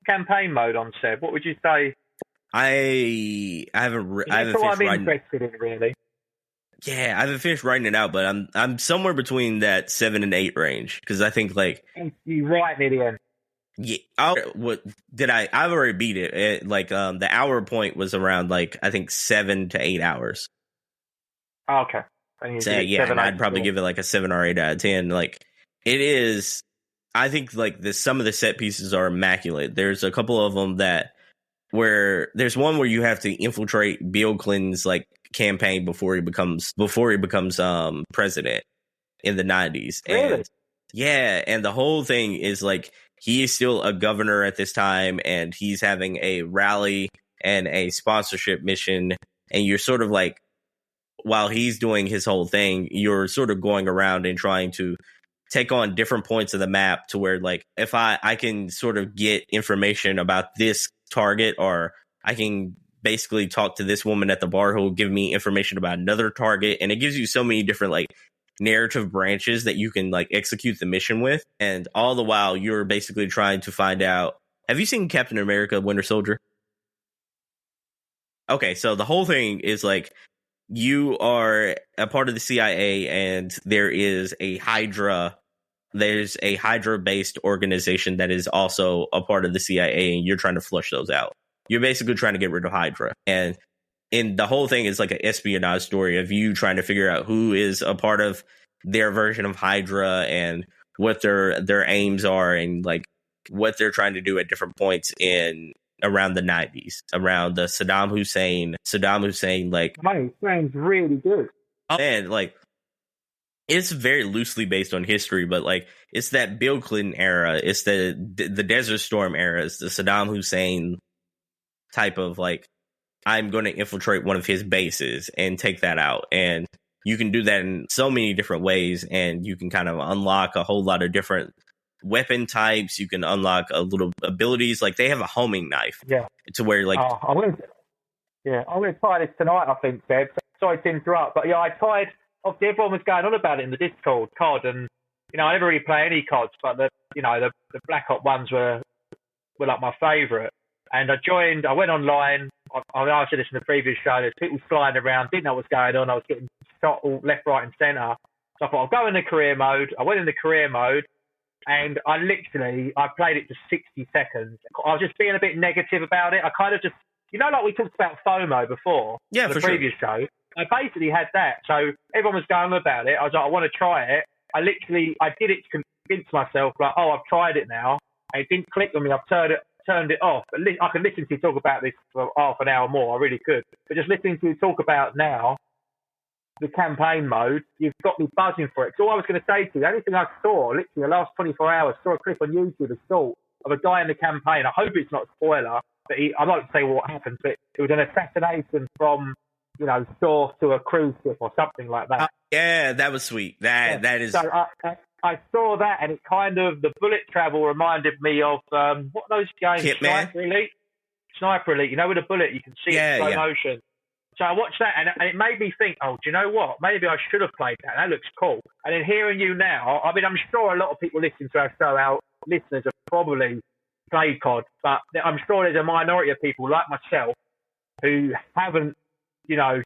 campaign mode on, Seb. What would you say? I haven't I'm interested in, really. Yeah, I haven't finished writing it out, but I'm somewhere between that 7 and 8 range because I think like You right near the end. yeah, I've already beat it. The hour point was around like I think 7 to 8 hours. Oh, okay. And you So did yeah, 7, and 8, I'd probably give it like a 7 or 8 out of 10. Like it is, I think like some of the set pieces are immaculate. There's a couple of them where there's one where you have to infiltrate Bill Clinton's like campaign before he becomes president in the 90s. Really? And yeah, and the whole thing is like he is still a governor at this time and he's having a rally and a sponsorship mission, and you're sort of like, while he's doing his whole thing, you're sort of going around and trying to take on different points of the map to where like if I can sort of get information about this target, or I can basically talk to this woman at the bar who will give me information about another target, and it gives you so many different like narrative branches that you can like execute the mission with, and all the while you're basically trying to find out. Have you seen Captain America Winter Soldier? Okay, so the whole thing is like you are a part of the CIA and there's a Hydra based organization that is also a part of the CIA, and you're trying to flush those out. You're basically trying to get rid of Hydra. And the whole thing is like an espionage story of you trying to figure out who is a part of their version of Hydra and what their aims are, and like what they're trying to do at different points in around the 90s, around the Saddam Hussein, like, Mate, sounds really good. and like, it's very loosely based on history, but like, it's that Bill Clinton era, it's the Desert Storm era, it's the Saddam Hussein type of like, I'm going to infiltrate one of his bases and take that out. And you can do that in so many different ways, and you can kind of unlock a whole lot of different weapon types. You can unlock a little abilities, like they have a homing knife. Yeah. To where like I'm gonna try this tonight, I think, Seb. Sorry to interrupt, but yeah, I tried. Obviously, everyone was going on about it in the Discord COD, and I never really play any CODs, but the Black Ops ones were like my favourite. And I went online. I asked you this in the previous show. There's people flying around, didn't know what was going on. I was getting shot all left, right, and centre. So I thought I'll go in the career mode. I went in the career mode. And I played it for 60 seconds. I was just being a bit negative about it. I kind of just, like we talked about FOMO before, yeah, the previous show. I basically had that. So everyone was going on about it. I was like, I want to try it. I did it to convince myself, like, oh, I've tried it now. And it didn't click on me. I've turned it off. I can listen to you talk about this for half an hour more. I really could. But just listening to you talk about now, the campaign mode, you've got me buzzing for it. So all I was going to say to you, the only thing I saw, literally the last 24 hours, saw a clip on YouTube, of a guy in the campaign. I hope it's not a spoiler, but I won't say what happened, but it was an assassination from, shore to a cruise ship or something like that. Yeah, that was sweet. That is. So I saw that, and it kind of, the bullet travel reminded me of, what are those games? Hitman? Sniper Elite. With a bullet, you can see it in slow motion. So I watched that, and it made me think, oh, do you know what? Maybe I should have played that. That looks cool. And then hearing you now, I mean, I'm sure a lot of people listening to our show, our listeners have probably played COD, but I'm sure there's a minority of people like myself who haven't,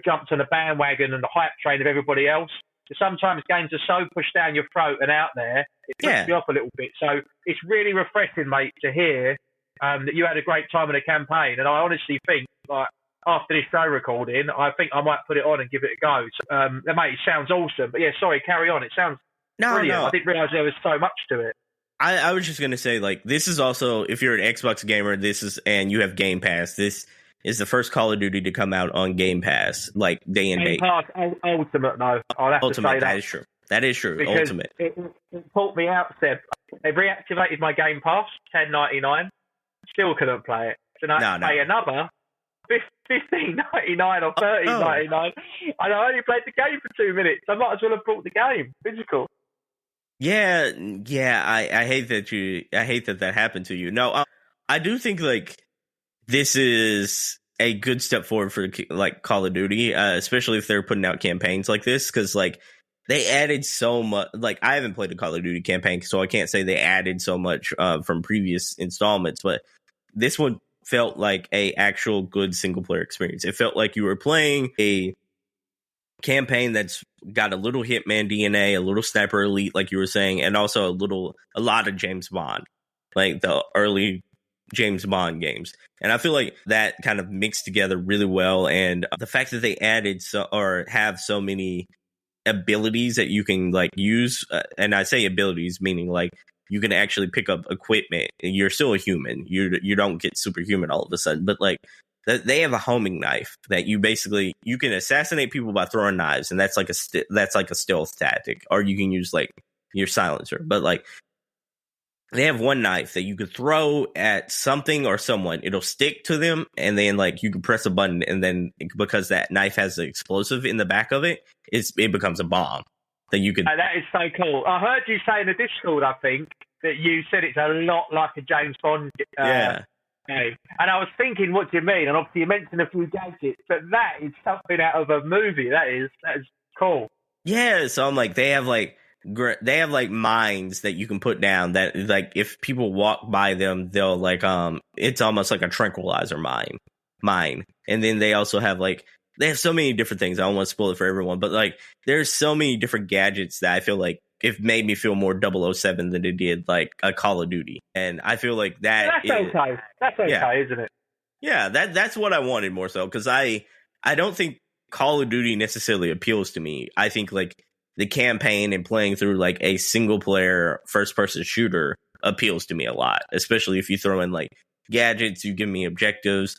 jumped on the bandwagon and the hype train of everybody else. So sometimes games are so pushed down your throat and out there, it puts me off a little bit. So it's really refreshing, mate, to hear that you had a great time in the campaign. And I honestly think, like, after this show recording, I think I might put it on and give it a go. So, mate, it sounds awesome. But yeah, sorry, carry on. It sounds brilliant. No. I didn't realise there was so much to it. I was just going to say, like, this is also, if you're an Xbox gamer, and you have Game Pass, this is the first Call of Duty to come out on Game Pass, like, day and date. Game Pass, Ultimate, no. I'll have to say that is true. That is true. Because Ultimate. It pulled me out, Seb. They've reactivated my Game Pass, $10.99. Still couldn't play it. So now I have to pay another $15.99 or $13.99, and I only played the game for 2 minutes. I might as well have bought the game physical. Yeah. I hate that happened to you. No, I do think like this is a good step forward for like Call of Duty, especially if they're putting out campaigns like this, because like they added so much. Like I haven't played a Call of Duty campaign, so I can't say they added so much from previous installments, but this one felt like a actual good single player experience. It felt like you were playing a campaign that's got a little Hitman DNA, a little Sniper Elite, like you were saying, and also a lot of James Bond, like the early James Bond games. And I feel like that kind of mixed together really well. And the fact that they added have so many abilities that you can like use, and I say abilities meaning like you can actually pick up equipment. You're still a human. You don't get superhuman all of a sudden, but like they have a homing knife that you can assassinate people by throwing knives, and that's like a stealth tactic. Or you can use like your silencer, but like they have one knife that you could throw at something or someone. It'll stick to them, and then like you can press a button, and then because that knife has an explosive in the back of it, it becomes a bomb that you could. That is so cool. I heard you say in the Discord, I think, that you said it's a lot like a James Bond game. And I was thinking, what do you mean? And obviously you mentioned a few gadgets, but that is something out of a movie. That is cool. Yeah, so I'm like, they have like mines that you can put down that like if people walk by them, they'll like it's almost like a tranquilizer mine. And then they also have like they have so many different things. I don't want to spoil it for everyone, but like there's so many different gadgets that I feel like it made me feel more 007 than it did like a Call of Duty. And I feel like that's okay. That's okay, isn't it? Yeah, that's what I wanted more so, because I don't think Call of Duty necessarily appeals to me. I think like the campaign and playing through like a single player first person shooter appeals to me a lot, especially if you throw in like gadgets, you give me objectives,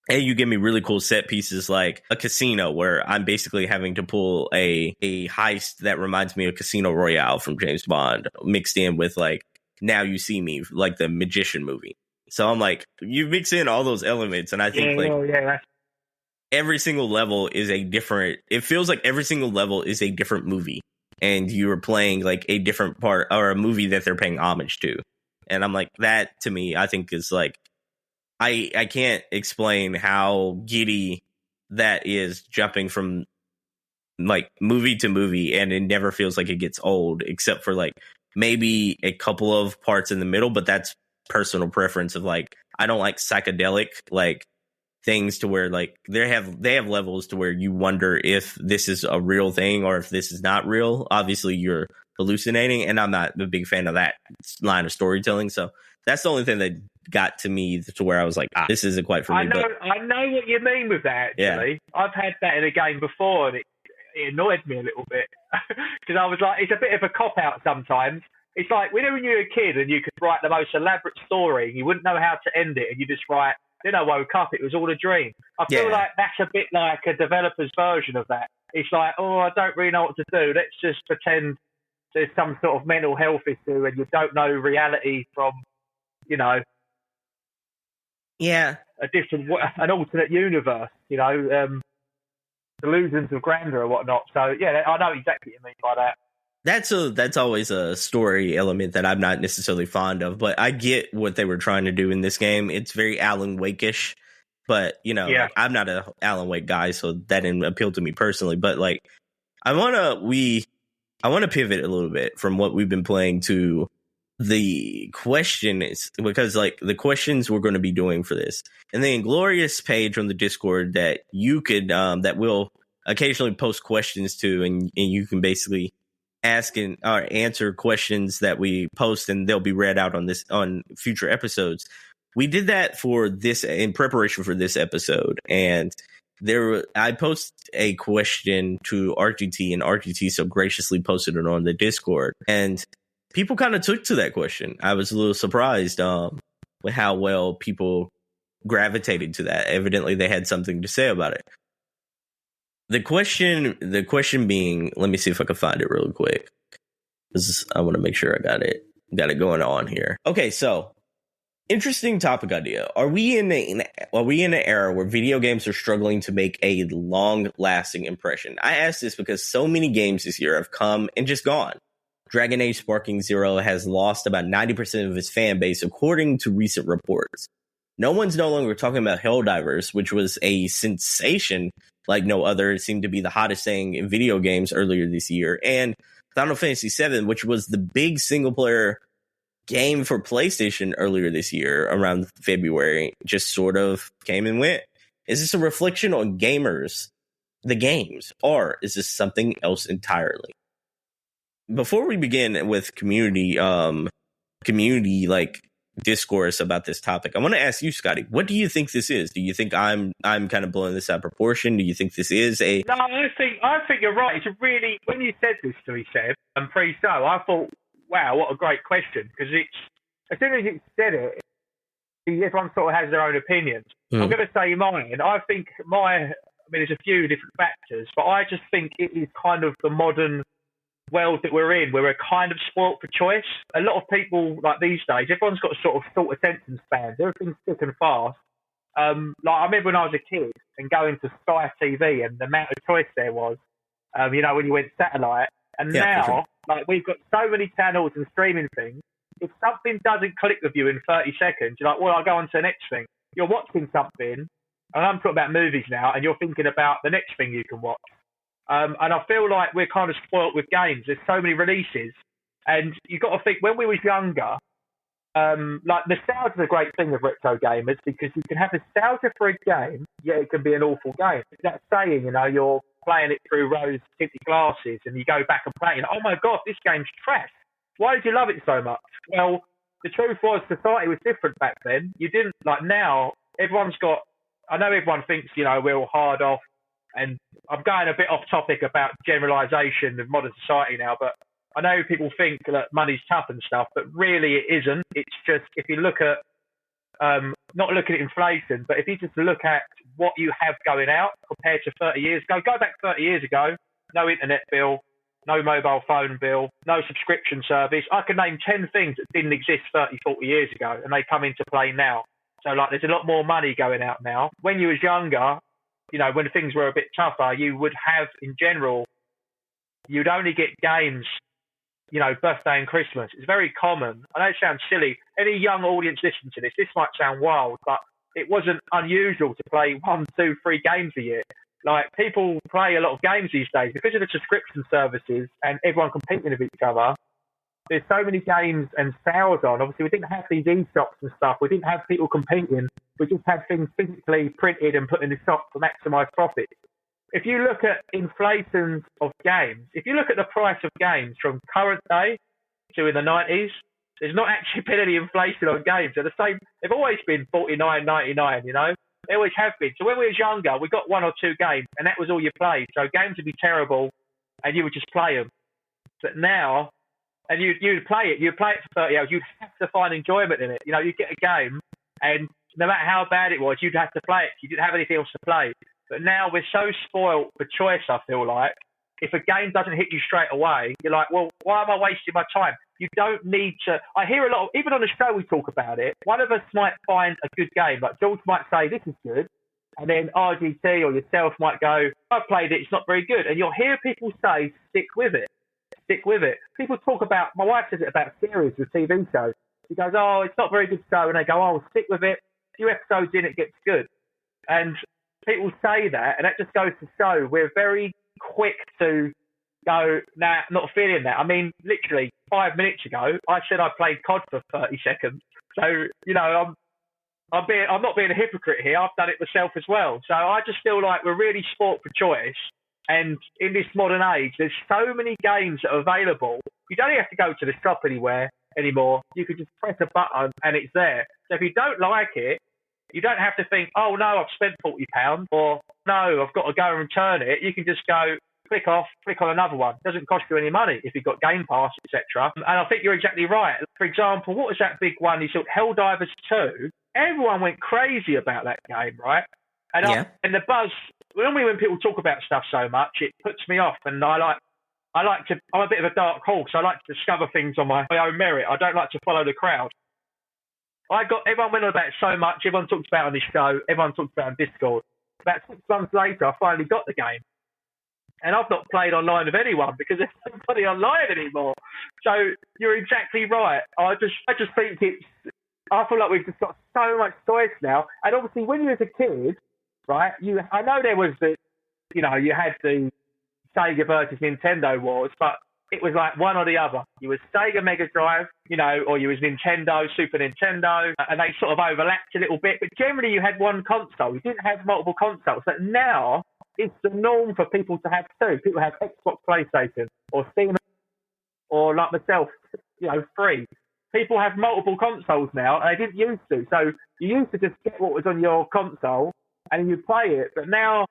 and you give me really cool set pieces like a casino where I'm basically having to pull a heist that reminds me of Casino Royale from James Bond mixed in with like Now You See Me, like the Magician movie. So I'm like, you mix in all those elements, and I think every single level is it feels like every single level is a different movie, and you're playing like a different part or a movie that they're paying homage to. And I'm like, that to me, I think is like, I can't explain how giddy that is, jumping from like movie to movie, and it never feels like it gets old, except for like maybe a couple of parts in the middle, but that's personal preference of like, I don't like psychedelic like things to where like they have levels to where you wonder if this is a real thing or if this is not real. Obviously you're hallucinating, and I'm not a big fan of that line of storytelling. So that's the only thing that got to me to where I was like, this isn't quite for me. I know what you mean with that, actually. Yeah. I've had that in a game before, and it annoyed me a little bit because I was like, it's a bit of a cop-out sometimes. It's like when you were a kid and you could write the most elaborate story and you wouldn't know how to end it, and you just write, then I woke up, it was all a dream. I feel like that's a bit like a developer's version of that. It's like, I don't really know what to do. Let's just pretend there's some sort of mental health issue and you don't know reality from, an alternate universe, delusions of grandeur or whatnot. So, yeah, I know exactly what you mean by that. That's always a story element that I'm not necessarily fond of, but I get what they were trying to do in this game. It's very Alan Wake-ish, but like, I'm not a Alan Wake guy, so that didn't appeal to me personally. But like, I want to pivot a little bit from what we've been playing to the question, is because like the questions we're going to be doing for this, and the Inglorious page on the Discord that you could that will occasionally post questions to, and you can basically ask or answer questions that we post, and they'll be read out on future episodes. We did that for this in preparation for this episode, and I posted a question to RGT, and RGT so graciously posted it on the Discord, and people kind of took to that question. I was a little surprised with how well people gravitated to that. Evidently, they had something to say about it. The question being, let me see if I can find it really quick, because I want to make sure I got it going on here. Okay, so interesting topic idea. Are we in an era where video games are struggling to make a long-lasting impression? I ask this because so many games this year have come and just gone. Dragon Age Sparking Zero has lost about 90% of its fan base, according to recent reports. No one's no longer talking about Helldivers, which was a sensation like no other. It seemed to be the hottest thing in video games earlier this year. And Final Fantasy VII, which was the big single-player game for PlayStation earlier this year, around February, just sort of came and went. Is this a reflection on gamers the games, or is this something else entirely? Before we begin with community like discourse about this topic, I want to ask you, Scotty, what do you think this is? Do you think I'm kind of blowing this out of proportion? Do you think this is a... No, I think you're right. It's a really, when you said this to me, Seb, and pre-show, I thought, wow, what a great question, because it's, as soon as you said it, everyone sort of has their own opinions. I'm going to say mine. I think there's a few different factors, but I just think it is kind of the modern world that we're in, where we're kind of spoilt for choice. A lot of people, like these days, everyone's got a sort of attention spans. Everything's thick and fast. Like I remember when I was a kid and going to Sky TV and the amount of choice there was, when you went satellite. And now, like we've got so many channels and streaming things. If something doesn't click with you in 30 seconds, you're like, well, I'll go on to the next thing. You're watching something, and I'm talking about movies now, and you're thinking about the next thing you can watch. And I feel like we're kind of spoilt with games. There's so many releases. And you've got to think, when we was younger, like nostalgia is a great thing with retro gamers, because you can have nostalgia for a game, yet it can be an awful game. It's that saying, you're playing it through rose-tinted glasses, and you go back and play it, and oh my God, this game's trash. Why did you love it so much? Well, the truth was society was different back then. You didn't, like now, everyone's got, I know everyone thinks, we're all hard off, and I'm going a bit off topic about generalisation of modern society now, but I know people think that money's tough and stuff, but really it isn't. It's just, if you look at, not looking at inflation, but if you just look at what you have going out compared to 30 years ago, go back 30 years ago, no internet bill, no mobile phone bill, no subscription service. I can name 10 things that didn't exist 30, 40 years ago, and they come into play now. So, like, there's a lot more money going out now. When you was younger, when things were a bit tougher, you would have, in general, you'd only get games, birthday and Christmas. It's very common. I know it sounds silly. Any young audience listening to this might sound wild, but it wasn't unusual to play 1, 2, 3 games a year. Like, people play a lot of games these days because of the subscription services and everyone competing with each other. There's so many games and sales on. Obviously, we didn't have these e-shops and stuff. We didn't have people competing. We just had things physically printed and put in the shop to maximise profit. If you look at inflation of games, if you look at the price of games from current day to in the 90s, there's not actually been any inflation on games. They're the same. They've always been $49.99, They always have been. So when we was younger, we got 1 or 2 games, and that was all you played. So games would be terrible, and you would just play them. But now, and you'd play it for 30 hours. You'd have to find enjoyment in it. You'd get a game, and no matter how bad it was, you'd have to play it. You didn't have anything else to play. But now we're so spoiled for choice, I feel like. If a game doesn't hit you straight away, you're like, well, why am I wasting my time? You don't need to. I hear a lot of, even on the show we talk about it, one of us might find a good game. Like George might say, this is good. And then RGT or yourself might go, I've played it, it's not very good. And you'll hear people say, stick with it. Stick with it. People talk about, my wife says it about series with TV shows. She goes, oh, it's not very good show. And they go, oh, stick with it. A few episodes in, it gets good. And people say that, and that just goes to show we're very quick to go, nah, not feeling that. I mean, literally 5 minutes ago, I said I played COD for 30 seconds. So, I'm not being a hypocrite here. I've done it myself as well. So I just feel like we're really sport for choice. And in this modern age, there's so many games that are available. You don't even have to go to the shop anymore. You can just press a button and it's there. So if you don't like it, you don't have to think, oh, no, I've spent £40, or no, I've got to go and return it. You can just go, click on another one. It doesn't cost you any money if you've got Game Pass, etc. And I think you're exactly right. For example, what was that big one? You saw Helldivers 2. Everyone went crazy about that game, right? And yeah. And the buzz, normally when people talk about stuff so much, it puts me off. And I'm a bit of a dark horse. I like to discover things on my own merit. I don't like to follow the crowd. Everyone went on about it so much. Everyone talks about it on this show. Everyone talks about it on Discord. About 6 months later, I finally got the game. And I've not played online with anyone because there's nobody online anymore. So you're exactly right. I just think I feel like we've just got so much choice now. And obviously when you was a kid, right, I know there was you had the Sega versus Nintendo wars, but it was like one or the other. You was Sega Mega Drive, or you was Nintendo, Super Nintendo, and they sort of overlapped a little bit. But generally you had one console. You didn't have multiple consoles. But now it's the norm for people to have two. People have Xbox, PlayStation, or Steam, or like myself, free. People have multiple consoles now, and they didn't used to. So you used to just get what was on your console, and you play it. But now,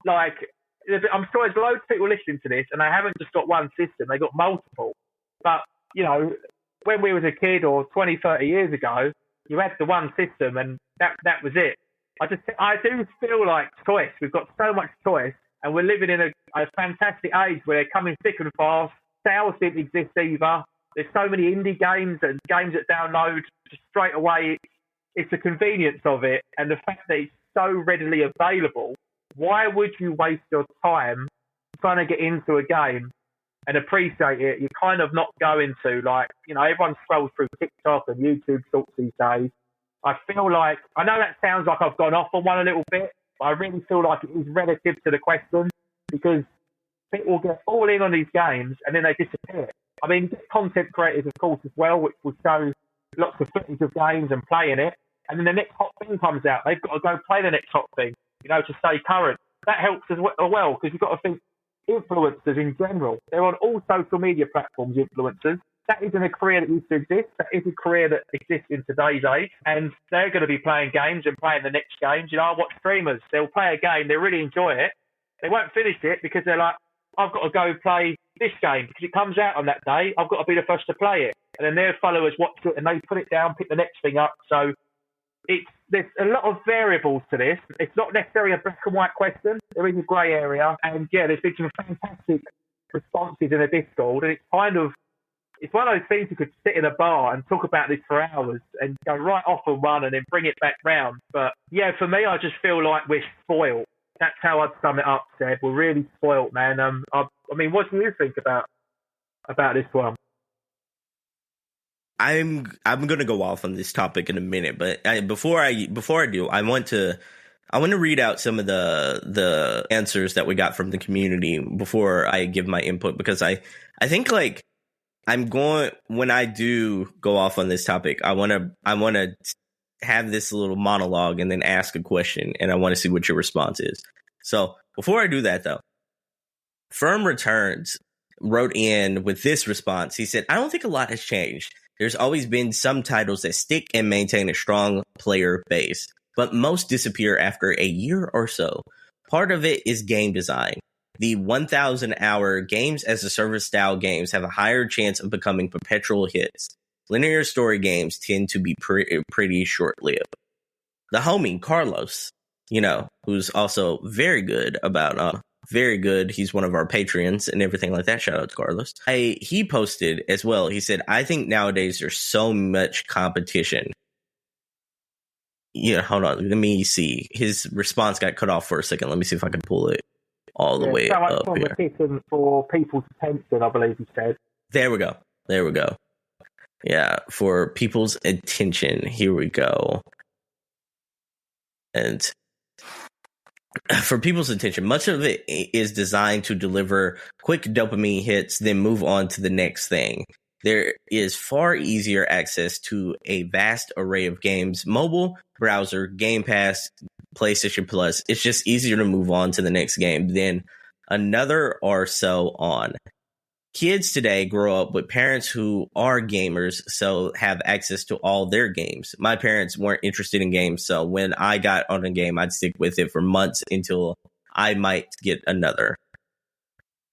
like, I'm sure there's loads of people listening to this, and they haven't just got one system, they got multiple. But, when we was a kid or 20, 30 years ago, you had the one system, and that was it. I do feel like choice. We've got so much choice, and we're living in a fantastic age where they're coming thick and fast. Sales didn't exist either. There's so many indie games and games that download just straight away. It's the convenience of it, and the fact that it's so readily available. Why would you waste your time trying to get into a game and appreciate it? You're kind of not going to. Like, everyone scrolls through TikTok and YouTube Shorts these days. I feel like, I know that sounds like I've gone off on one a little bit, but I really feel like it is relative to the question, because people get all in on these games and then they disappear. I mean, get content creators, of course, as well, which will show lots of footage of games and playing it. And then the next hot thing comes out. They've got to go play the next hot thing, to stay current. That helps as well, because you've got to think influencers in general. They're on all social media platforms, influencers. That isn't a career that used to exist. That is a career that exists in today's age. And they're going to be playing games and playing the next games. I watch streamers. They'll play a game. They really enjoy it. They won't finish it because they're like, I've got to go play this game because it comes out on that day. I've got to be the first to play it. And then their followers watch it and they put it down, pick the next thing up. So there's a lot of variables to this. It's not necessarily a black and white question. There is a grey area. And yeah, there's been some fantastic responses in the Discord. And it's one of those things you could sit in a bar and talk about this for hours and go right off on one and then bring it back round. But yeah, for me, I just feel like we're spoiled. That's how I'd sum it up, Seb. We're really spoiled, man. I mean, what do you think about this one? I'm going to go off on this topic in a minute, but before I do, I want to read out some of the answers that we got from the community before I give my input, because I think, like, when I do go off on this topic, I want to have this little monologue and then ask a question, and I want to see what your response is. So before I do that, though, Firm Returns wrote in with this response. He said, I don't think a lot has changed. There's always been some titles that stick and maintain a strong player base, but most disappear after a year or so. Part of it is game design. The 1,000-hour games as a service style games have a higher chance of becoming perpetual hits. Linear story games tend to be pretty short-lived. The homie, Carlos, who's also very good very good. He's one of our Patreons and everything like that. Shout out to Carlos. He posted as well. He said, I think nowadays there's so much competition. Yeah, hold on. Let me see. His response got cut off for a second. Let me see if I can pull it all the way up here. Competition for people's attention, I believe he said. There we go. Yeah, for people's attention. Here we go. And for people's attention, much of it is designed to deliver quick dopamine hits, then move on to the next thing. There is far easier access to a vast array of games, mobile, browser, Game Pass, PlayStation Plus. It's just easier to move on to the next game than another or so on. Kids today grow up with parents who are gamers, so have access to all their games. My parents weren't interested in games, so when I got on a game, I'd stick with it for months until I might get another.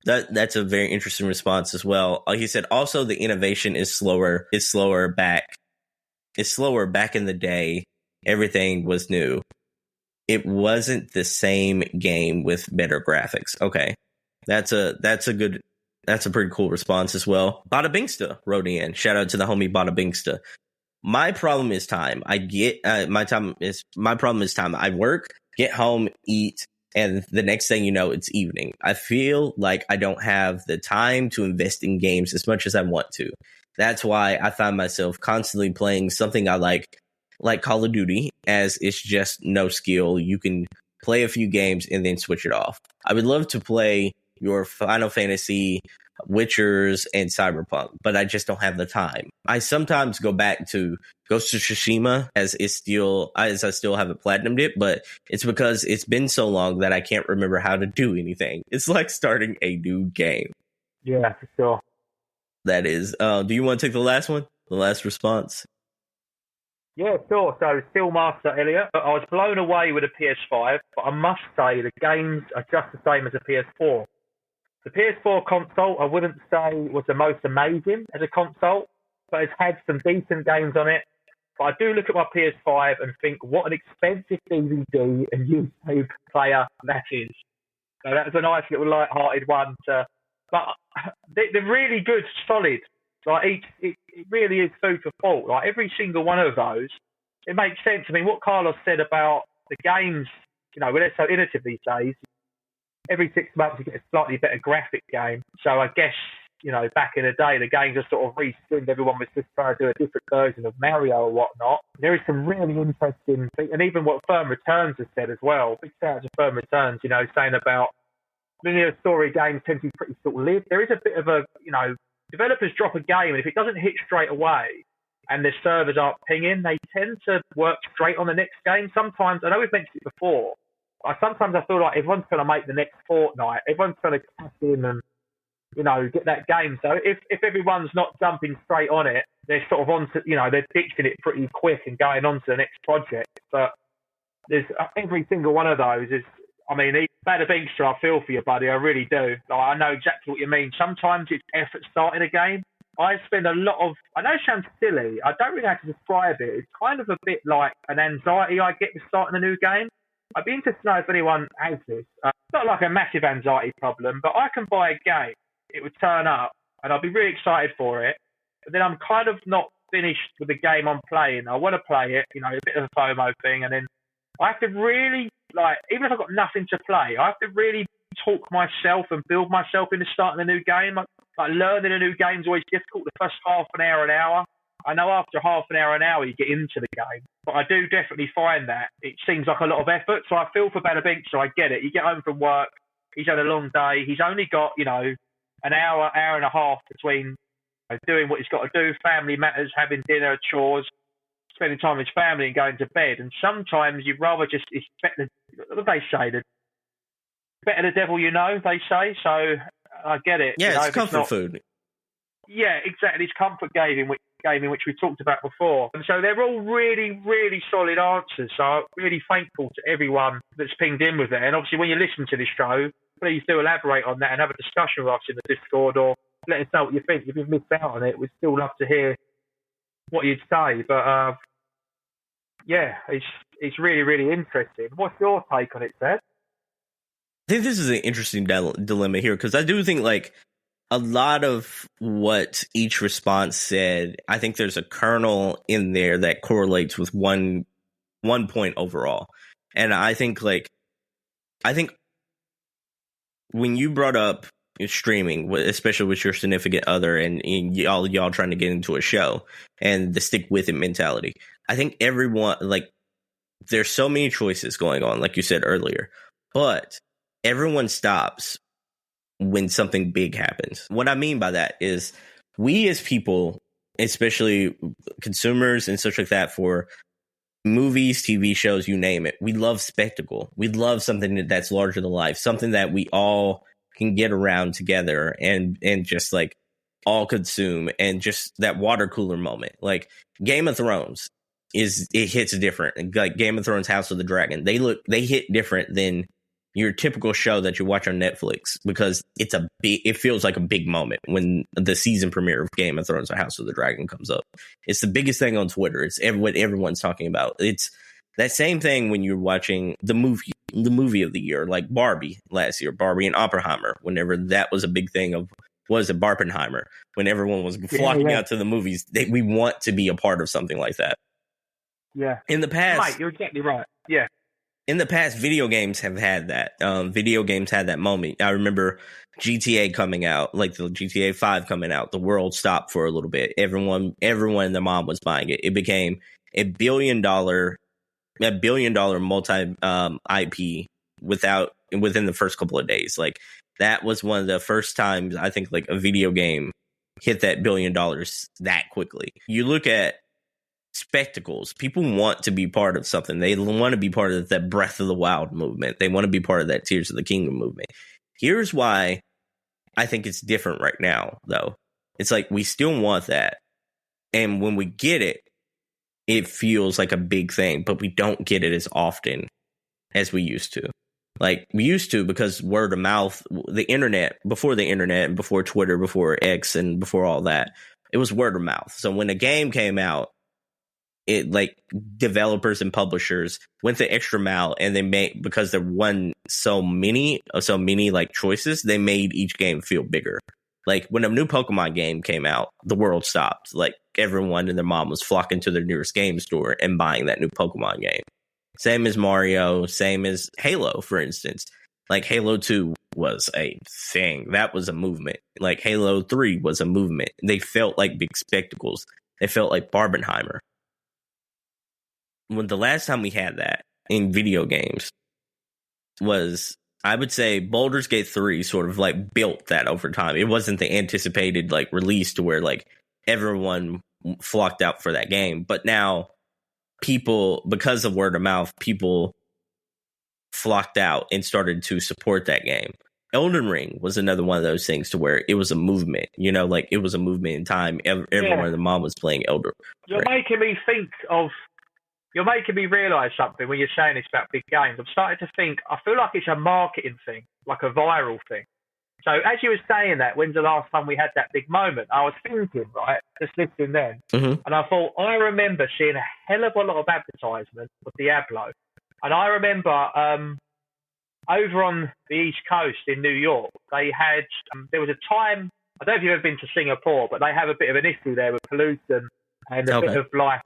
That's a very interesting response as well. He said also the innovation is slower. It's slower back in the day. Everything was new. It wasn't the same game with better graphics. Okay, that's a pretty cool response as well. Bada Bingsta wrote in. Shout out to the homie Bada Bingsta. My problem is time. My problem is time. I work, get home, eat, and the next thing you know, it's evening. I feel like I don't have the time to invest in games as much as I want to. That's why I find myself constantly playing something I like Call of Duty, as it's just no skill. You can play a few games and then switch it off. I would love to play your Final Fantasy Witchers, and Cyberpunk, but I just don't have the time. I sometimes go back to Ghost of Tsushima as I still haven't platinumed it, but it's because it's been so long that I can't remember how to do anything. It's like starting a new game. Yeah, for sure. That is. Do you want to take the last one? The last response? Yeah, sure. So, still Master Elliot. I was blown away with a PS5, but I must say the games are just the same as a PS4. The PS4 console, I wouldn't say was the most amazing as a console, but it's had some decent games on it. But I do look at my PS5 and think, what an expensive DVD and YouTube player that is. So that was a nice little light-hearted one. But they're really good, solid. Like it really is food for thought. Like every single one of those, it makes sense. I mean, what Carlos said about the games, when they're so innovative these days, every 6 months you get a slightly better graphic game. So I guess, back in the day, the games are sort of reskinned. Everyone was just trying to do a different version of Mario or whatnot. There is some really interesting things. And even what Firm Returns has said as well. Big shout out to Firm Returns, saying about linear story games tend to be pretty short-lived. There is a bit of a, developers drop a game, and if it doesn't hit straight away and the servers aren't pinging, they tend to work straight on the next game. Sometimes, I know we've mentioned it before, sometimes I feel like everyone's trying to make the next Fortnite. Everyone's trying to cash in and, get that game. So if everyone's not jumping straight on it, they're sort of they're ditching it pretty quick and going on to the next project. But there's every single one of those is, Bada Binkster, I feel for you, buddy. I really do. I know exactly what you mean. Sometimes it's effort starting a game. I spend a lot of, I know it sounds silly. I don't really know how to describe it. It's kind of a bit like an anxiety I get with starting a new game. I'd be interested to know if anyone has this. It's not like a massive anxiety problem, but I can buy a game. It would turn up, and I'll be really excited for it. But then I'm kind of not finished with the game I'm playing. I want to play it, a bit of a FOMO thing, and then I have to really, even if I've got nothing to play, I have to really talk myself and build myself into starting a new game. Like learning a new game is always difficult. The first half an hour. I know after half an hour you get into the game. But I do definitely find that it seems like a lot of effort. So I feel for Bada Bink, so I get it. You get home from work, he's had a long day. He's only got, an hour and a half between doing what he's got to do, family matters, having dinner, chores, spending time with his family and going to bed. And sometimes you'd rather just expect what they say, better the devil they say. So I get it. Yeah, it's comfort food. Yeah, exactly. It's comfort gaming, which we talked about before. And so they're all really, really solid answers. So I'm really thankful to everyone that's pinged in with that. And obviously when you listen to this show, please do elaborate on that and have a discussion with us in the Discord, or let us know what you think. If you've missed out on it, we'd still love to hear what you'd say. But it's really, really interesting. What's your take on it, Seb? I think this is an interesting dilemma here, because I do think a lot of what each response said, I think there's a kernel in there that correlates with one point overall. And I think when you brought up streaming, especially with your significant other and y'all trying to get into a show and the stick with it mentality, I think everyone, there's so many choices going on, like you said earlier, but everyone stops when something big happens. What I mean by that is we as people, especially consumers and such like that, for movies, TV shows, you name it, we love spectacle. We love something that's larger than life, something that we all can get around together and just all consume, and just that water cooler moment. Like Game of Thrones it hits different. Like Game of Thrones, House of the Dragon, they hit different than your typical show that you watch on Netflix, because it feels like a big moment when the season premiere of Game of Thrones or House of the Dragon comes up. It's the biggest thing on Twitter. It's what everyone's talking about. It's that same thing when you're watching the movie of the year, like Barbie last year, Barbie and Oppenheimer, whenever that was a big thing of, was it Barbenheimer, when everyone was flocking out to the movies. We want to be a part of something like that. Yeah. In the past, Mate, you're exactly right. Yeah. In the past, video games have had that. Video games had that moment. I remember GTA coming out, like the GTA 5 coming out. The world stopped for a little bit. Everyone and their mom was buying it. It became a billion dollar multi IP within the first couple of days. Like that was one of the first times I think like a video game hit that $1 billion that quickly. You look at spectacles, people want to be part of something. They want to be part of that Breath of the Wild movement. They want to be part of that Tears of the Kingdom movement. Here's why I think it's different right now, though. It's like we still want that. And when we get it, it feels like a big thing, but we don't get it as often as we used to. Like we used to, because word of mouth, the internet, and before Twitter, before X, and before all that, it was word of mouth. So when a game came out, it like developers and publishers went the extra mile, and they made, because there won so many like choices, they made each game feel bigger. Like when a new Pokemon game came out, the world stopped. Like everyone and their mom was flocking to their nearest game store and buying that new Pokemon game. Same as Mario, same as Halo, for instance. Like Halo 2 was a thing. That was a movement. Like Halo 3 was a movement. They felt like big spectacles. They felt like Barbenheimer. When the last time we had that in video games was, I would say, Baldur's Gate 3 sort of like built that over time. It wasn't the anticipated like release to where like everyone flocked out for that game. But now people, because of word of mouth, people flocked out and started to support that game. Elden Ring was another one of those things to where it was a movement, you know, like it was a movement in time. Everyone and the mom was playing Elden Ring. You're making me realise something when you're saying this about big games. I'm starting to think, I feel like it's a marketing thing, like a viral thing. So as you were saying that, when's the last time we had that big moment? I was thinking, right, just listening then, and I thought, I remember seeing a hell of a lot of advertisement for Diablo. And I remember over on the East Coast in New York, they had, there was a time, I don't know if you've ever been to Singapore, but they have a bit of an issue there with pollution and a bit of like,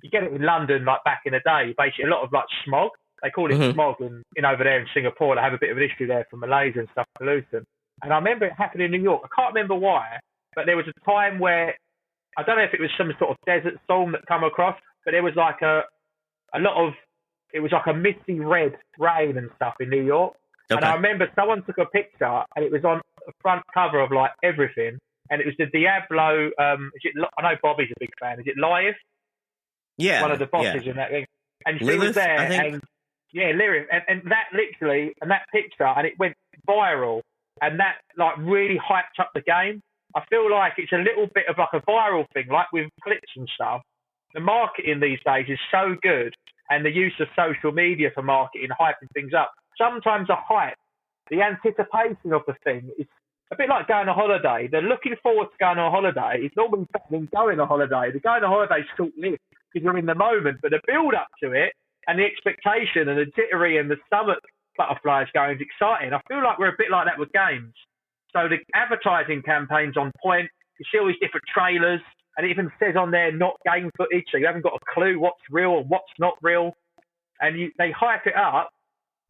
you get it in London, like back in the day, basically a lot of like smog. They call it smog in over there in Singapore. They have a bit of an issue there for Malaysia and stuff, pollution. And I remember it happened in New York. I can't remember why, but there was a time where, I don't know if it was some sort of desert storm that come across, but there was like a lot of, it was like a misty red rain and stuff in New York. Okay. And I remember someone took a picture and it was on the front cover of like everything. And it was the Diablo, I know Bobby's a big fan. Is it Live? Yeah. One of the bosses in that thing. And she Lilith, was there, and yeah, Lyric, and that literally, and that picture, and it went viral, and that like really hyped up the game. I feel like it's a little bit of like a viral thing, like with clips and stuff. The marketing these days is so good, and the use of social media for marketing, hyping things up. Sometimes the hype, the anticipation of the thing is a bit like going on holiday. They're looking forward to going on holiday. It's normally better than going on holiday. The going on holiday is short-lived because you're in the moment, but the build-up to it and the expectation and the jittery and the stomach butterflies going is exciting. I feel like we're a bit like that with games. So the advertising campaign's on point. You see all these different trailers, and it even says on there not game footage, so you haven't got a clue what's real and what's not real. And they hype it up,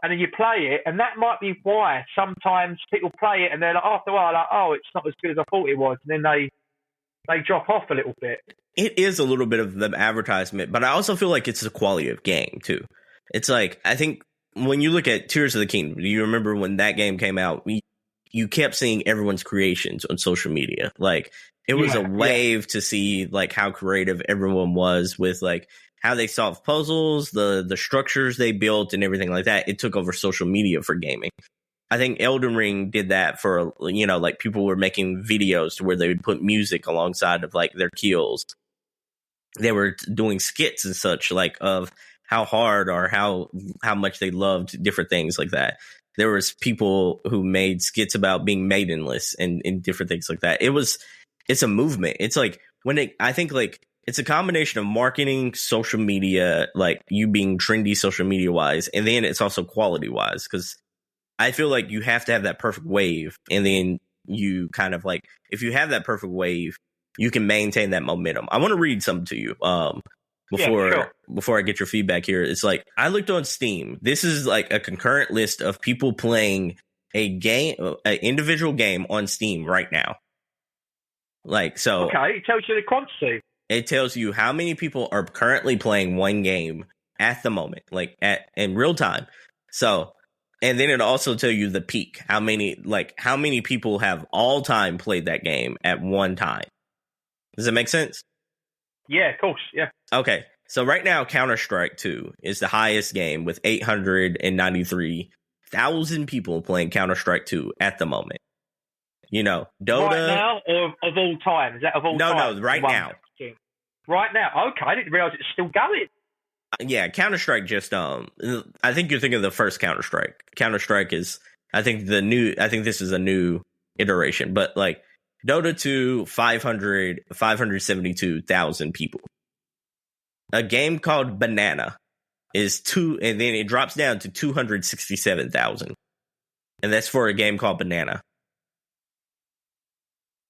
and then you play it, and that might be why sometimes people play it and they're like, after a while, like, oh, it's not as good as I thought it was, and then they drop off a little bit. It is a little bit of the advertisement, but I also feel like it's the quality of game too. It's like, I think when you look at Tears of the Kingdom, do you remember when that game came out? You kept seeing everyone's creations on social media. Like it was a wave to see like how creative everyone was with like how they solved puzzles, the structures they built and everything like that. It took over social media for gaming. I think Elden Ring did that for, you know, like people were making videos to where they would put music alongside of like their kills. They were doing skits and such, like of how hard or how much they loved different things like that. There was people who made skits about being maidenless and different things like that. It's a movement. It's like I think like it's a combination of marketing, social media, like you being trendy social media wise, and then it's also quality wise, because I feel like you have to have that perfect wave, and then you kind of like, if you have that perfect wave, you can maintain that momentum. I want to read something to you before I get your feedback here. It's like, I looked on Steam. This is like a concurrent list of people playing an individual game on Steam right now. Like, so. Okay, it tells you the quantity. It tells you how many people are currently playing one game at the moment, like in real time. So And then it'll also tell you the peak, how many people have all time played that game at one time. Does that make sense? Yeah, of course, yeah. Okay, so right now Counter-Strike 2 is the highest game with 893,000 people playing Counter-Strike 2 at the moment. You know, Dota... Right now, or of all time? Is that of all time? No, right now. Right now? Okay, I didn't realise it's still going. Yeah, Counter-Strike just, I think you're thinking of the first Counter-Strike. Counter-Strike is, I think this is a new iteration, but like Dota 2, 572,000 people. A game called Banana is and then it drops down to 267,000. And that's for a game called Banana.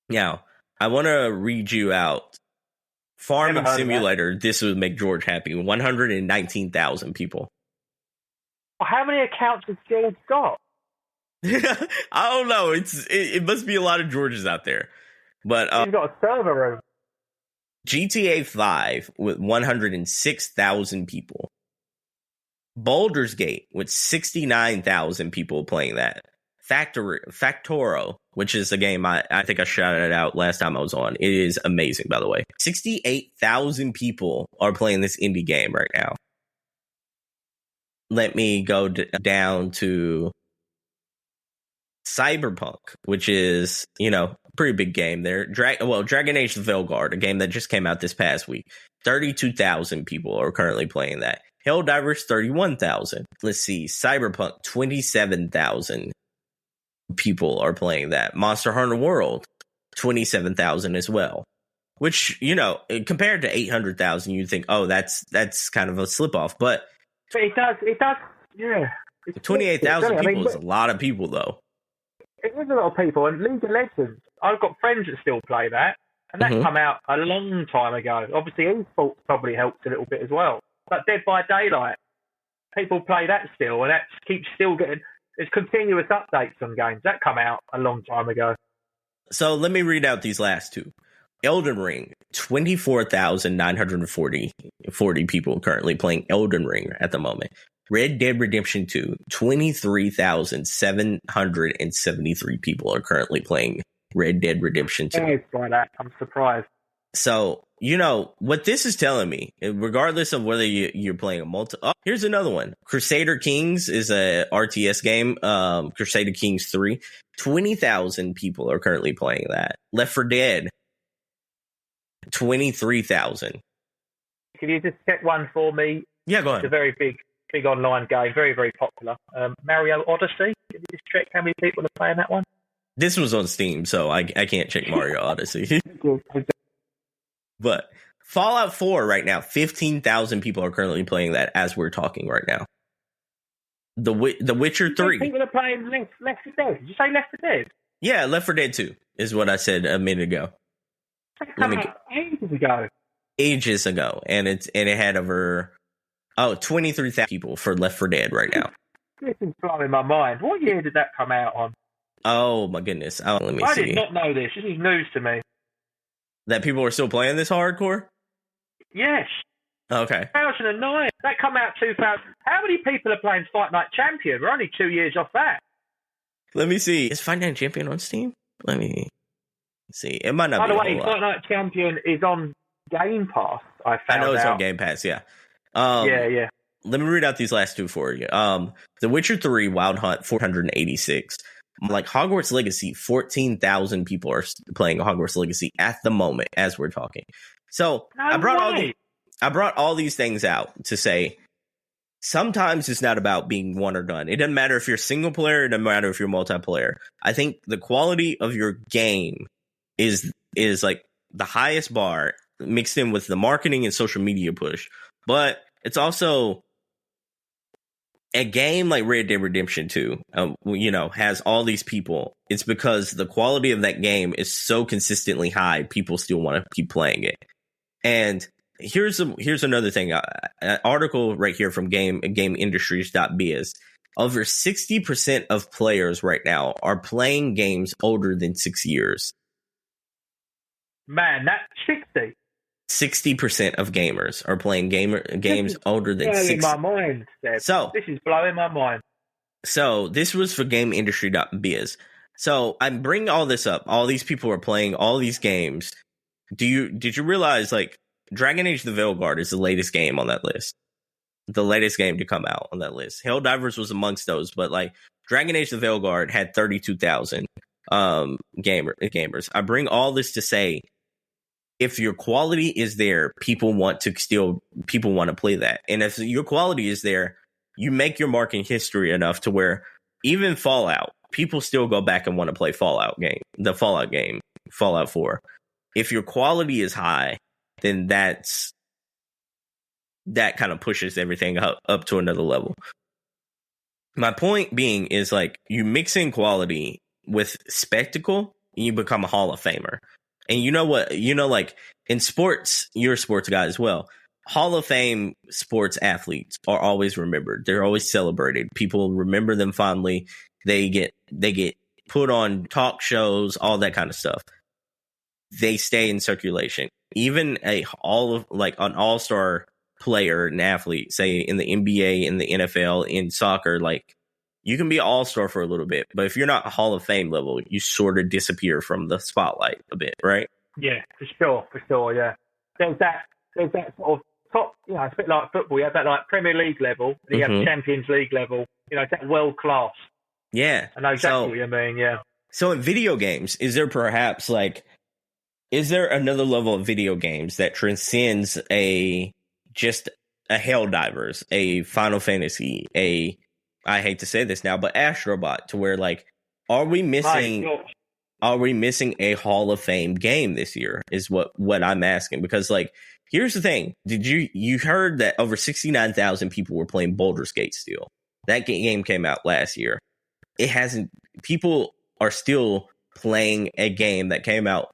Now, I want to read you out Farming Simulator. This would make George happy. 119,000 people. Well, how many accounts has George got? I don't know. It must be a lot of Georges out there. But he's got a server room. GTA 5 with 106,000 people. Baldur's Gate with 69,000 people playing that. Factoro, which is a game I think I shouted out last time I was on. It is amazing, by the way. 68,000 people are playing this indie game right now. Let me go down to Cyberpunk, which is, pretty big game there. Dragon Age the Veilguard, a game that just came out this past week. 32,000 people are currently playing that. Helldivers, 31,000. Let's see, Cyberpunk, 27,000 people are playing that. Monster Hunter World, 27,000 as well. Which, compared to 800,000, you'd think, oh, that's kind of a slip off. But it does, yeah. 28,000 people is a lot of people, though. It is a lot of people. And League of Legends, I've got friends that still play that. And that come out a long time ago. Obviously, esports probably helped a little bit as well. But Dead by Daylight, people play that still. And that keeps still getting... There's continuous updates on games. That come out a long time ago. So let me read out these last two. Elden Ring, 24,940 people currently playing Elden Ring at the moment. Red Dead Redemption 2, 23,773 people are currently playing Red Dead Redemption 2. I'm surprised. So, what this is telling me, regardless of whether you're playing a here's another one. Crusader Kings is a RTS game. Crusader Kings 3. 20,000 people are currently playing that. Left 4 Dead. 23,000. Can you just check one for me? Yeah, go ahead. It's a very big online game. Very, very popular. Mario Odyssey. Can you just check how many people are playing that one? This was on Steam, so I can't check Mario Odyssey. But Fallout 4 right now, 15,000 people are currently playing that as we're talking right now. The Witcher 3. People are playing Left 4 Dead. Did you say Left 4 Dead? Yeah, Left 4 Dead 2 is what I said a minute ago. Ages ago. And it had over 23,000 people for Left 4 Dead right now. This is blowing my mind. What year did that come out on? Oh my goodness. Let me see. I did not know this. This is news to me. That people are still playing this hardcore? Yes. Okay. 2009. That come out 2000. How many people are playing Fight Night Champion? We're only 2 years off that. Let me see. Is Fight Night Champion on Steam? Let me see. It might not be. By the way, Fight Night Champion is on Game Pass, I know it's on Game Pass, yeah. Yeah. Let me read out these last two for you. The Witcher 3 Wild Hunt, 486. Like Hogwarts Legacy, 14,000 people are playing Hogwarts Legacy at the moment as we're talking. So I brought all these things out to say sometimes it's not about being one or done. It doesn't matter if you're single player. It doesn't matter if you're multiplayer. I think the quality of your game is like the highest bar mixed in with the marketing and social media push. But it's also a game like Red Dead Redemption 2, has all these people. It's because the quality of that game is so consistently high, people still want to keep playing it. And here's another thing. An article right here from GameIndustries.biz. Over 60% of players right now are playing games older than 6 years. Man, that's 60. 60% of gamers are playing games older than 6 years. Blowing my mind, Seb. So this is blowing my mind. So this was for GameIndustry.biz. So I'm bringing all this up. All these people are playing all these games. Did you realize like Dragon Age: The Veilguard is the latest game on that list? The latest game to come out on that list. Helldivers was amongst those, but like Dragon Age: The Veilguard had 32,000 gamers. I bring all this to say, if your quality is there, people want to play that. And if your quality is there, you make your mark in history enough to where even Fallout, people still go back and want to play the Fallout game, Fallout 4. If your quality is high, then that kind of pushes everything up to another level. My point being is like you mix in quality with spectacle and you become a Hall of Famer. And you know what? Like in sports, you're a sports guy as well. Hall of Fame sports athletes are always remembered. They're always celebrated. People remember them fondly. They get put on talk shows, all that kind of stuff. They stay in circulation. Even an all-star player and athlete, say in the NBA, in the NFL, in soccer, like you can be all-star for a little bit, but if you're not Hall of Fame level, you sort of disappear from the spotlight a bit, right? Yeah, for sure, yeah. There's that sort of top, it's a bit like football. You have that like Premier League level, and you have Champions League level. It's that world class. Yeah. I know exactly what you mean, yeah. So in video games, is there another level of video games that transcends just a Helldivers, a Final Fantasy, I hate to say this now, but Astrobot, to where like, are we missing a Hall of Fame game this year is what I'm asking. Because like, here's the thing. You heard that over 69,000 people were playing Baldur's Gate still? That game came out last year. People are still playing a game that came out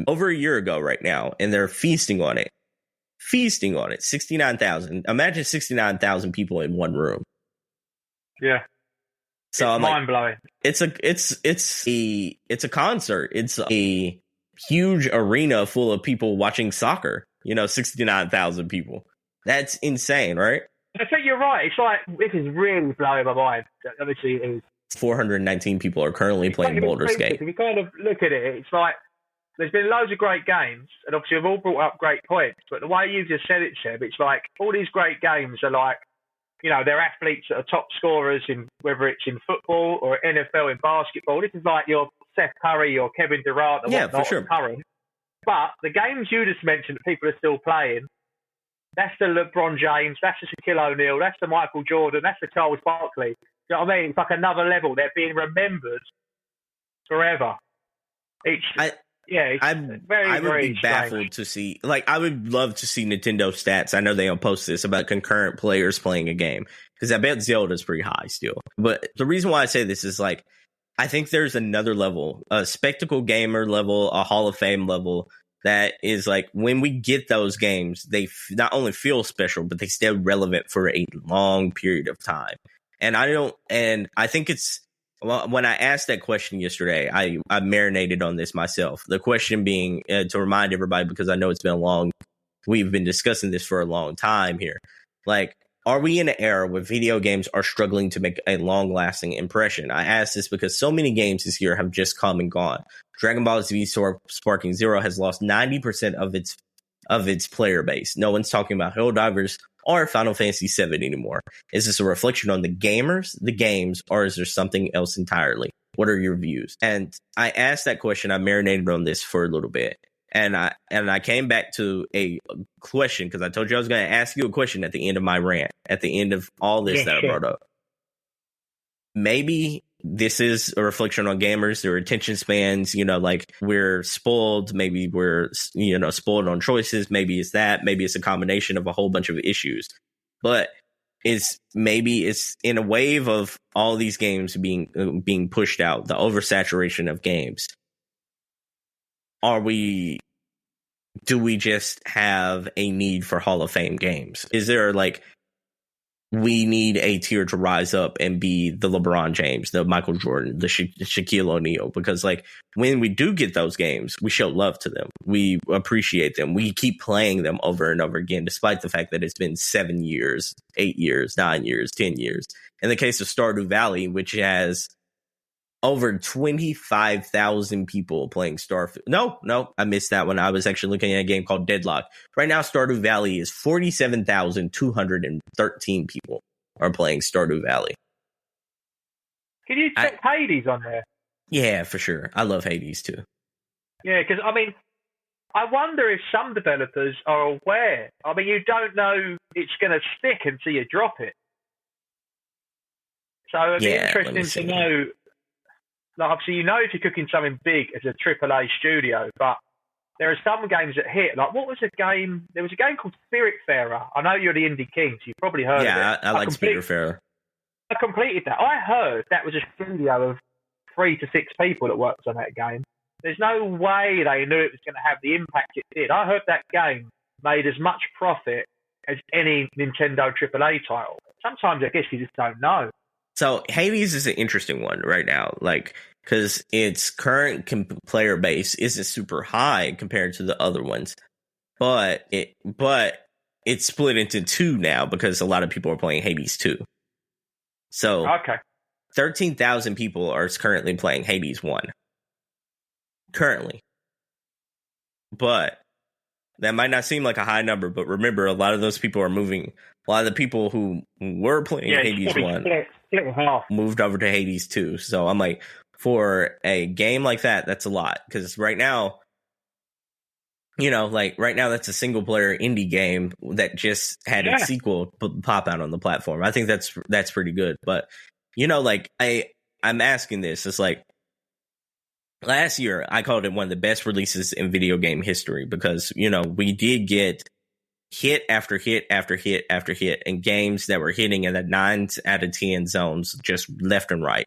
over a year ago right now, and they're feasting on it. 69,000. Imagine 69,000 people in one room. Yeah. So it's mind blowing. It's a concert. It's a huge arena full of people watching soccer. 69,000 people. That's insane, right? I think you're right. It's like, this is really blowing my mind. Obviously, it is. 419 people are currently playing Baldur's Gate. If you kind of look at it, it's like there's been loads of great games, and obviously we've all brought up great points. But the way you just said it, Seb, it's like all these great games are like, they're athletes that are top scorers in whether it's in football or NFL in basketball. This is like your Seth Curry or Kevin Durant or whatnot, for sure. Current. But the games you just mentioned that people are still playing, that's the LeBron James, that's the Shaquille O'Neal, that's the Michael Jordan, that's the Charles Barkley. You know what I mean? It's like another level. They're being remembered forever. I would be baffled to see. Like, I would love to see Nintendo stats. I know they don't post this about concurrent players playing a game, because I bet Zelda's pretty high still. But the reason why I say this is like, I think there's another level, a spectacle gamer level, a Hall of Fame level, that is like, when we get those games, they not only feel special, but they stay relevant for a long period of time. And I think it's, when I asked that question yesterday, I marinated on this myself. The question being, to remind everybody, because I know we've been discussing this for a long time here. Like, are we in an era where video games are struggling to make a long-lasting impression? I ask this because so many games this year have just come and gone. Dragon Ball Z Sparking Zero has lost 90% of its player base. No one's talking about Helldivers or Final Fantasy VII anymore. Is this a reflection on the gamers, the games, or is there something else entirely? What are your views? And I asked that question. I marinated on this for a little bit. And I came back to a question, because I told you I was going to ask you a question at the end of my rant, at the end of all this I brought up. Maybe this is a reflection on gamers, their attention spans, like we're spoiled. Maybe we're, spoiled on choices. Maybe it's that. Maybe it's a combination of a whole bunch of issues. But it's in a wave of all these games being pushed out, the oversaturation of games. Do we just have a need for Hall of Fame games? Is there like we need a tier to rise up and be the LeBron James, the Michael Jordan, the Shaquille O'Neal, because like when we do get those games, we show love to them. We appreciate them. We keep playing them over and over again, despite the fact that it's been 7 years, 8 years, 9 years, 10 years. In the case of Stardew Valley, which has over 25,000 people playing Starfield. No, I missed that one. I was actually looking at a game called Deadlock. Right now, Stardew Valley is 47,213 people are playing Stardew Valley. Can you check Hades on there? Yeah, for sure. I love Hades too. Yeah, because I mean, I wonder if some developers are aware. I mean, you don't know it's going to stick until you drop it. So it'd be interesting to know. Like, obviously, you know if you're cooking something big as a AAA studio, but there are some games that hit. Like, what was a game? There was a game called Spiritfarer. I know you're the Indie King, so you've probably heard of it. Yeah, I like Spiritfarer. I completed that. I heard that was a studio of 3 to 6 people that worked on that game. There's no way they knew it was going to have the impact it did. I heard that game made as much profit as any Nintendo AAA title. Sometimes I guess you just don't know. So Hades is an interesting one right now, like, because its current player base isn't super high compared to the other ones, but it's split into 2 now because a lot of people are playing Hades 2. So 13,000 people are currently playing Hades 1. Currently. But that might not seem like a high number, but remember, a lot of those people are moving. A lot of the people who were playing Hades 1 moved over to Hades 2. So I'm like, for a game like that, that's a lot. Because right now, that's a single player indie game that just had its sequel pop out on the platform. I think that's pretty good. But, I'm asking this. It's like, last year, I called it one of the best releases in video game history because, we did get hit after hit after hit after hit, and games that were hitting in the 9 out of 10 zones just left and right.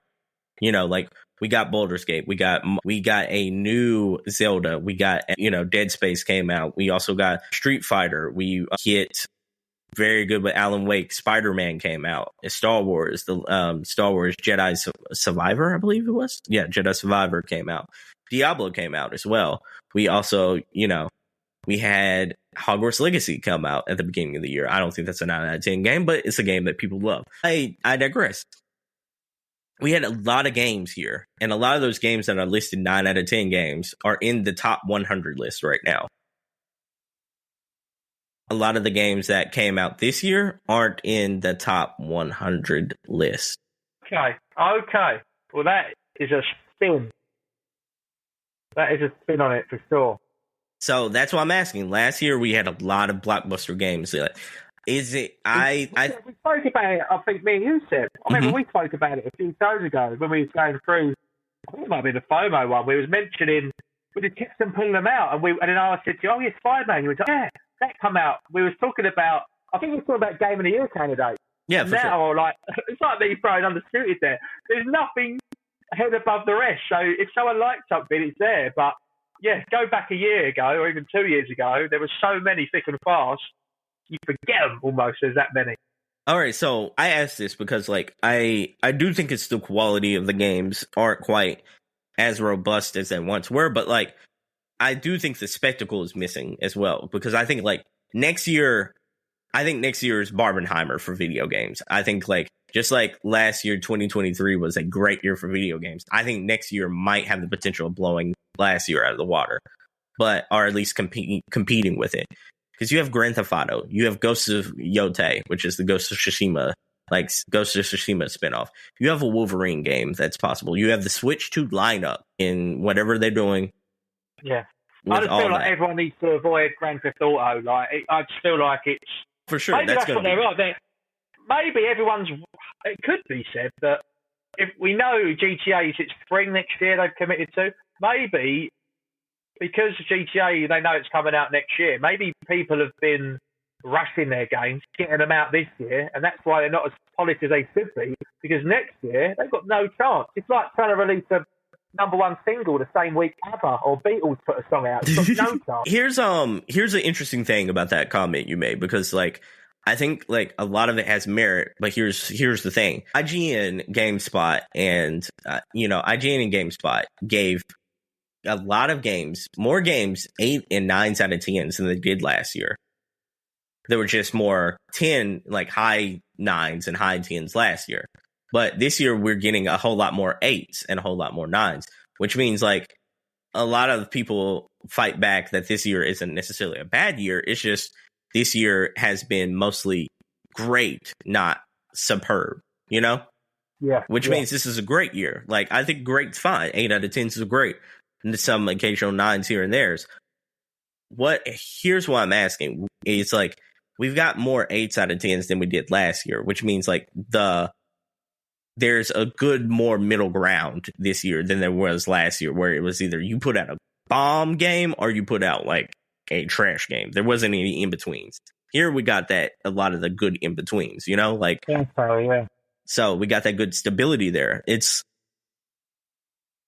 We got Baldur's Gate, we got a new Zelda, we got Dead Space came out, we also got Street Fighter, we hit very good with Alan Wake, Spider-Man came out, Star Wars, the Star Wars Jedi Survivor, I believe it was, Jedi Survivor came out, Diablo came out as well. We also we had Hogwarts Legacy come out at the beginning of the year. I don't think that's a 9 out of 10 game, but it's a game that people love. I digress. We had a lot of games here, and a lot of those games that are listed 9 out of 10 games are in the top 100 list right now. A lot of the games that came out this year aren't in the top 100 list. Okay. Well, that is a spin. That is a spin on it for sure. So that's why I'm asking. Last year we had a lot of blockbuster games. Is it? We spoke about it. I think me and you said. I remember we spoke about it a few shows ago when we was going through. I think it might have been the FOMO one. We was mentioning we just kept them pulling them out, and then I said to you, "Oh, yeah, Spider-Man." You went, "Yeah, that come out." We was talking about. I think we were talking about Game of the Year candidate. Yeah, for now, sure. It's like me throwing undisputed there. There's nothing head above the rest. So if someone likes something, it's there. But yeah, go back a year ago or even 2 years ago, there were so many thick and fast. You forget them almost. There's that many. All right, so I asked this because, I do think it's the quality of the games aren't quite as robust as they once were, but, I do think the spectacle is missing as well, because I think, next year is Barbenheimer for video games. I think, just like last year, 2023 was a great year for video games. I think next year might have the potential of blowing last year out of the water, or at least competing with it. Because you have Grand Theft Auto, you have Ghost of Yotei, which is the Ghost of Tsushima, Ghost of Tsushima spinoff. You have a Wolverine game that's possible. You have the Switch 2 lineup in whatever they're doing. Yeah. I just feel like everyone needs to avoid Grand Theft Auto. I just feel like it's... For sure. Maybe that's what they're right. Maybe everyone's... It could be said that if we know GTA is its spring next year they've committed to, maybe... Because GTA, they know it's coming out next year, maybe people have been rushing their games, getting them out this year, and that's why they're not as polished as they should be, because next year, they've got no chance. It's like trying to release a number one single the same week ABBA or Beatles put a song out. It's got no chance. Here's an interesting thing about that comment you made, because, I think like a lot of it has merit, but here's the thing: IGN, GameSpot, and IGN and GameSpot gave a lot of games, more games, 8 and 9s out of 10s than they did last year. There were just more 10, like high 9s and high 10s last year. But this year we're getting a whole lot more 8s and a whole lot more 9s, which means like a lot of people fight back that this year isn't necessarily a bad year. It's just this year has been mostly great, not superb, you know? Yeah. Which means this is a great year. Like, I think great's fine. 8 out of 10s is great. And some occasional 9s here and there's. Here's what I'm asking. It's like, we've got more 8s out of 10s than we did last year, which means like there's a good more middle ground this year than there was last year, where it was either you put out a bomb game or you put out like a trash game. There wasn't any in betweens. Here we got a lot of the good in betweens, you know, like so we got that good stability there.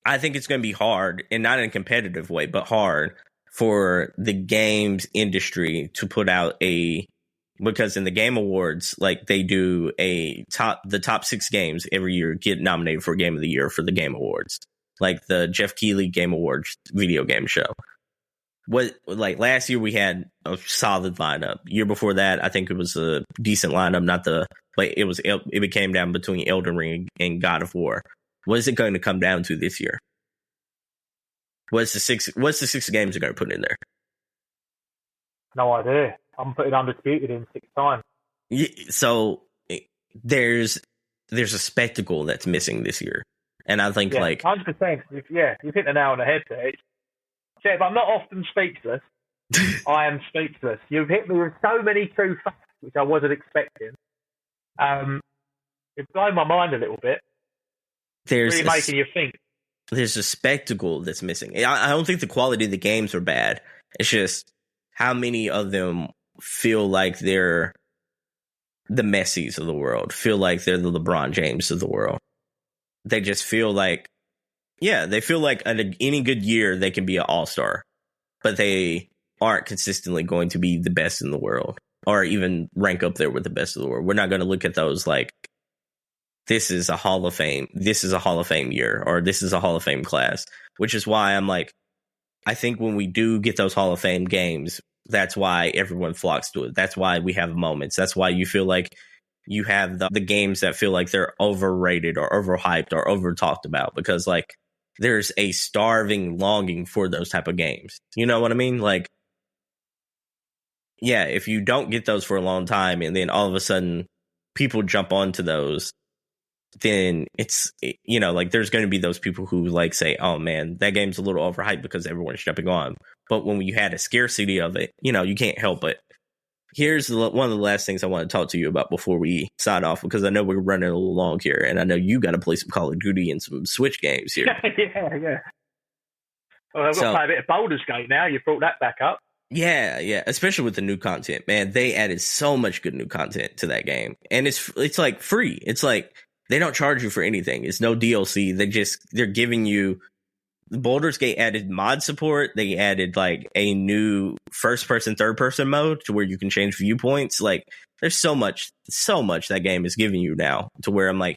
I think it's going to be hard, and not in a competitive way, but hard for the games industry to put out because in the Game Awards, like they do the top 6 games every year get nominated for Game of the Year for the Game Awards, like the Jeff Keighley Game Awards video game show. Like last year we had a solid lineup. Year before that, I think it was a decent lineup. It became down between Elden Ring and God of War. What is it going to come down to this year? What's the 6 games they're going to put in there? No idea. I'm putting Undisputed in 6 times. So there's a spectacle that's missing this year, and I think 100%. You've hit the nail on the head there. Seb, I'm not often speechless. I am speechless. You've hit me with so many true facts which I wasn't expecting. It's blown my mind a little bit. Really making you think. There's a spectacle that's missing. I don't think the quality of the games are bad. It's just how many of them feel like they're the Messis of the world, feel like they're the LeBron James of the world. They just feel like, they feel like any good year they can be an all-star, but they aren't consistently going to be the best in the world or even rank up there with the best of the world. We're not going to look at those like, this is a Hall of Fame year, or this is a Hall of Fame class, which is why I'm like, I think when we do get those Hall of Fame games, that's why everyone flocks to it. That's why we have moments. That's why you feel like you have the games that feel like they're overrated or overhyped or over talked about, because like there's a starving longing for those type of games. You know what I mean? Like, yeah, if you don't get those for a long time and then all of a sudden people jump onto those, then it's, like there's going to be those people who like say, oh man, that game's a little overhyped because everyone's jumping on. But when you had a scarcity of it, you can't help it. Here's one of the last things I want to talk to you about before we sign off, because I know we're running a little long here, and I know you got to play some Call of Duty and some Switch games here. Yeah. Well, I've got to play a bit of Baldur's Gate now. You brought that back up. Yeah, especially with the new content, man. They added so much good new content to that game, and it's like free. It's like they don't charge you for anything. It's no DLC. They're giving you. Baldur's Gate added mod support. They added like a new first person, third person mode to where you can change viewpoints. Like there's so much that game is giving you now, to where I'm like,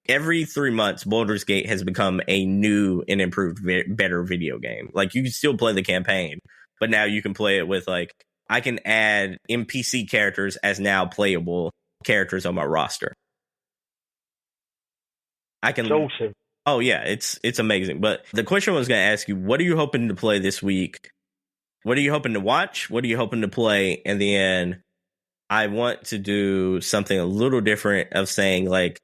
every 3 months, Baldur's Gate has become a new and improved, better video game. Like you can still play the campaign, but now you can play it with like, I can add NPC characters as now playable characters on my roster. I can. It's awesome. Oh yeah, it's amazing. But the question I was going to ask you, what are you hoping to play this week? What are you hoping to watch? What are you hoping to play? And then I want to do something a little different of saying, like,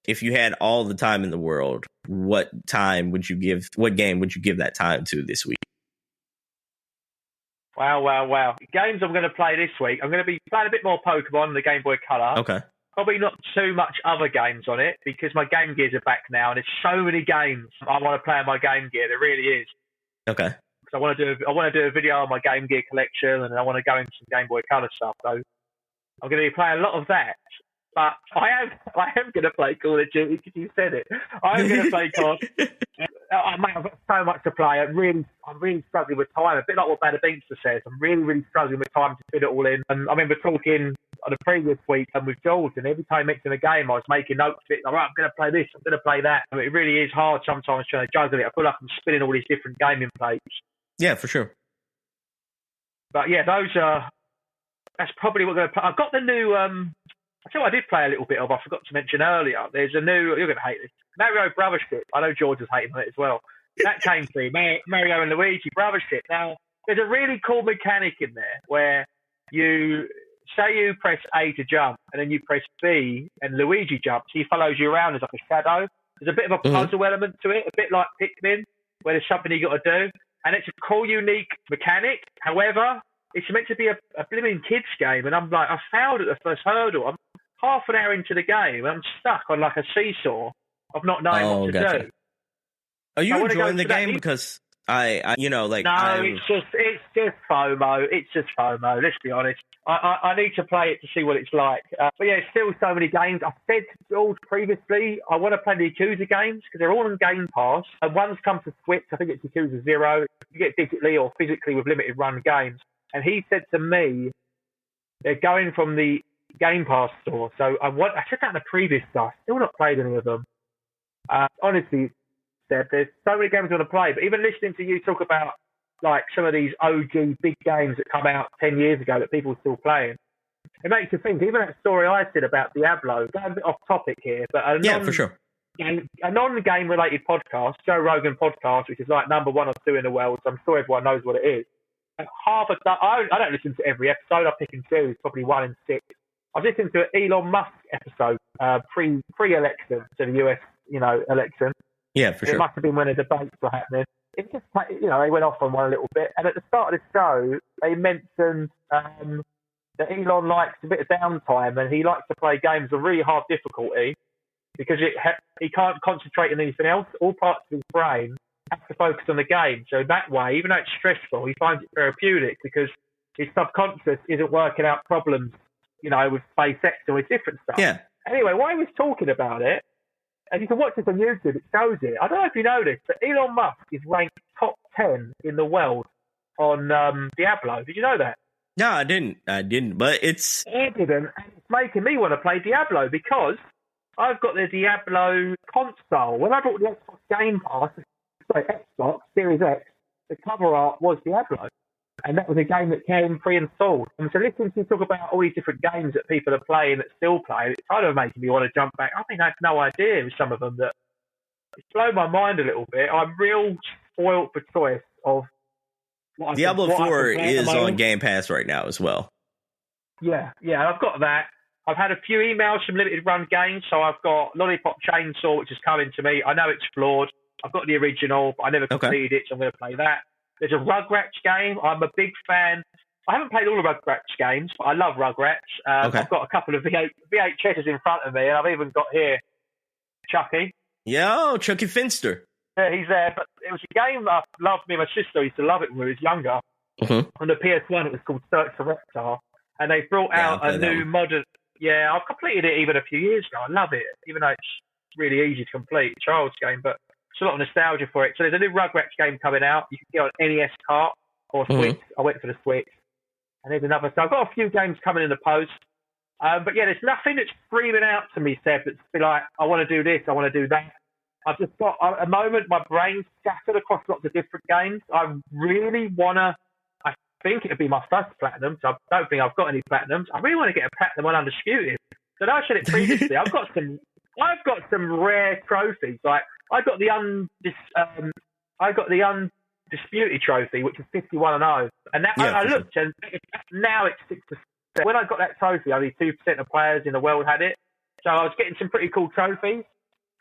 if you had all the time in the world, what game would you give that time to this week? Wow. Games I'm going to play this week, I'm going to be playing a bit more Pokemon on the Game Boy Color. Okay. Probably not too much other games on it, because my Game Gears are back now, and there's so many games I want to play on my Game Gear. There really is. Okay. So I want to do a video on my Game Gear collection, and I want to go into some Game Boy Color stuff. So I'm going to be playing a lot of that. But I am going to play Call of Duty, because you said it. I am going to play COD. I've got so much to play. I'm really struggling with time. A bit like what Bada Beamster says. I'm really struggling with time to fit it all in. And I remember talking on the previous week and with Jordan, every time he mentioned a game, I was making notes of it. Like, right, I'm going to play this, I'm going to play that. I mean, it really is hard sometimes trying to juggle it. I feel like I'm spinning all these different gaming plates. Yeah, for sure. But yeah, that's probably what I'm going to play. I've got the new, I tell you what I did play a little bit of, I forgot to mention earlier. There's a new, you're going to hate this, Mario Brothership. I know George was hating on it as well. That came through, Mario and Luigi Brothership. Now, there's a really cool mechanic in there where you press A to jump and then you press B and Luigi jumps. He follows you around as like a shadow. There's a bit of a puzzle element to it, a bit like Pikmin, where there's something you got to do. And it's a cool, unique mechanic. However, it's meant to be a blimmin' kids game. And I'm like, I failed at the first hurdle. I'm half an hour into the game and I'm stuck on like a seesaw of not knowing what to do. Are you enjoying the game? Because I it's just FOMO. It's just FOMO. Let's be honest. I need to play it to see what it's like. But yeah, still so many games. I said to George previously, I want to play the Yakuza games because they're all on Game Pass. And one's come to Switch. I think it's Yakuza 0. You get digitally or physically with limited run games. And he said to me, they're going from the Game Pass store. So I said that in the previous stuff. Still not played any of them. Honestly, there's so many games I want to play, but even listening to you talk about like some of these OG big games that come out 10 years ago that people are still playing, it makes you think. Even that story I said about Diablo, going a bit off topic here, but for sure. A non-game related podcast, Joe Rogan podcast, which is like number 1 or 2 in the world, so I'm sure everyone knows what it is. And I don't listen to every episode. I pick and choose, probably 1 in 6. I was listening to an Elon Musk episode pre-election to the US, election. Yeah, for sure. It must have been when the debates were happening. It just, they went off on one a little bit. And at the start of the show, they mentioned that Elon likes a bit of downtime and he likes to play games of really hard difficulty because he can't concentrate on anything else. All parts of his brain have to focus on the game. So that way, even though it's stressful, he finds it therapeutic because his subconscious isn't working out problems, with SpaceX or with different stuff. Yeah. Anyway, while he was talking about it, and you can watch this on YouTube, it shows it. I don't know if you know this, but Elon Musk is ranked top 10 in the world on Diablo. Did you know that? No, I didn't, but it's... I didn't, and it's making me want to play Diablo because I've got the Diablo console. When I bought the Xbox Game Pass, Xbox Series X, the cover art was Diablo. And that was a game that came pre-installed. And so listening to you talk about all these different games that people are playing that still play, it's kind of making me want to jump back. I think I had no idea with some of them that it's blown my mind a little bit. I'm real spoiled for choice of what Diablo 4 is on Game Pass right now as well. Yeah, I've got that. I've had a few emails from limited run games, so I've got Lollipop Chainsaw, which is coming to me. I know it's flawed. I've got the original, but I never completed it, so I'm going to play that. There's a Rugrats game. I'm a big fan. I haven't played all the Rugrats games, but I love Rugrats. I've got a couple of VHSs in front of me, and I've even got here Chucky. Yo, Chucky Finster. Yeah, he's there. But it was a game that I loved. Me and my sister used to love it when we was younger. On the PS1, it was called Search for Reptar. And they brought out a new modern... Yeah, I've completed it even a few years ago. I love it, even though it's really easy to complete. Child's game, but... a lot of nostalgia for it. So there's a new Rugrats game coming out. You can get on NES cart or Switch. I went for the Switch. And there's another. So I've got a few games coming in the post. But yeah, there's nothing that's screaming out to me, Seb, that's like, I want to do this, I want to do that. I've just got, at the moment, my brain's scattered across lots of different games. I really want to, I think it'll be my first platinum, so I don't think I've got any platinums. I really want to get a platinum on Undisputed. So I said it previously. I've got some rare trophies. Like, I got the Undisputed trophy, which is 51-0, and that I looked, and now it's 6%. When I got that trophy, only 2% of players in the world had it, so I was getting some pretty cool trophies,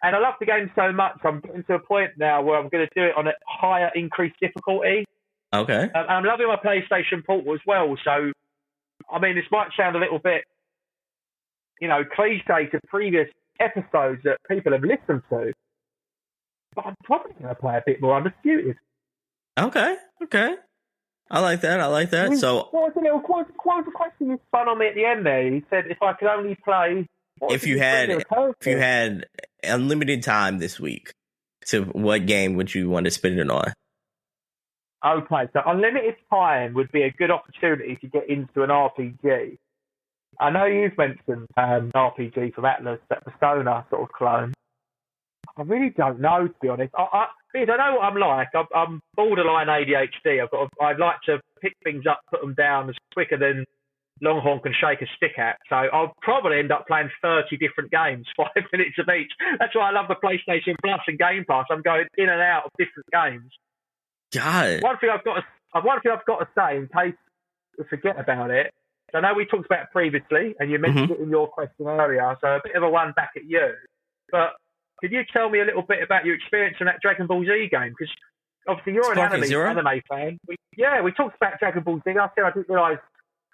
and I love the game so much. I'm getting to a point now where I'm going to do it on a higher increased difficulty. Okay. And I'm loving my PlayStation Portal as well. So, I mean, this might sound a little bit, cliche to previous episodes that people have listened to. But I'm probably going to play a bit more Undisputed. Okay. I like that. So, what was the question you spun on me at the end there? He said if I could only play... If you had unlimited time this week, so what game would you want to spend it on? Okay, so unlimited time would be a good opportunity to get into an RPG. I know you've mentioned RPG from Atlas, that Persona sort of clone. I really don't know, to be honest. Because I know what I'm like. I'm borderline ADHD. I'd like to pick things up, put them down as quicker than Longhorn can shake a stick at. So I'll probably end up playing 30 different games, 5 minutes of each. That's why I love the PlayStation Plus and Game Pass. I'm going in and out of different games. God. One thing I've got to say, in case we forget about it, I know we talked about it previously, and you mentioned it in your question earlier, so a bit of a one back at you. But could you tell me a little bit about your experience in that Dragon Ball Z game? Because obviously you're an anime fan. We talked about Dragon Ball Z. I said I didn't realise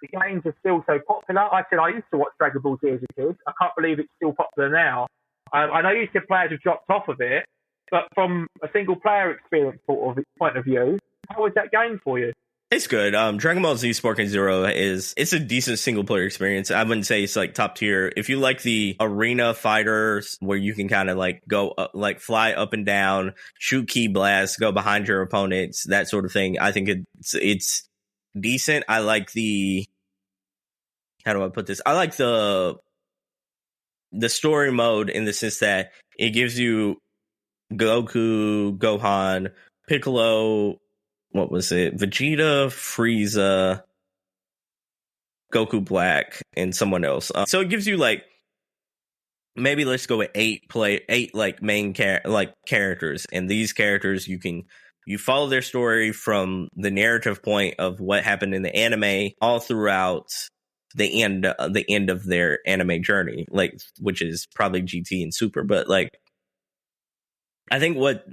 the games are still so popular. I said I used to watch Dragon Ball Z as a kid. I can't believe it's still popular now. I know you said players have dropped off of it, but from a single player experience point of view, how was that game for you? It's good. Dragon Ball Z Sparking Zero it's a decent single player experience. I wouldn't say it's like top tier. If you like the arena fighters where you can kind of like go like fly up and down, shoot key blasts, go behind your opponents, that sort of thing, I think it's decent. I like how do I put this? I like the story mode in the sense that it gives you Goku, Gohan, Piccolo, what was it? Vegeta, Frieza, Goku Black, and someone else. So it gives you like, maybe let's go with eight like main characters, and these characters you follow their story from the narrative point of what happened in the anime all throughout the end of their anime journey, like, which is probably GT and Super. But like, I think what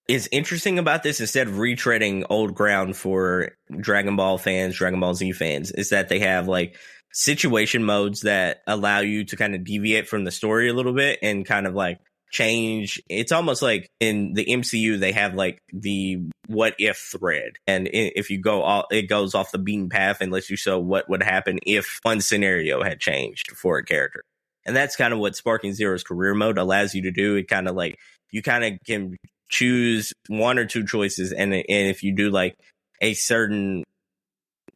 is interesting about this, instead of retreading old ground for Dragon Ball fans, Dragon Ball Z fans, is that they have like situation modes that allow you to kind of deviate from the story a little bit and kind of like change. It's almost like in the MCU, they have like the what if thread. And if you it goes off the beaten path and lets you show what would happen if one scenario had changed for a character. And that's kind of what Sparking Zero's career mode allows you to do. It kind of like, you kind of can choose one or two choices, and if you do like a certain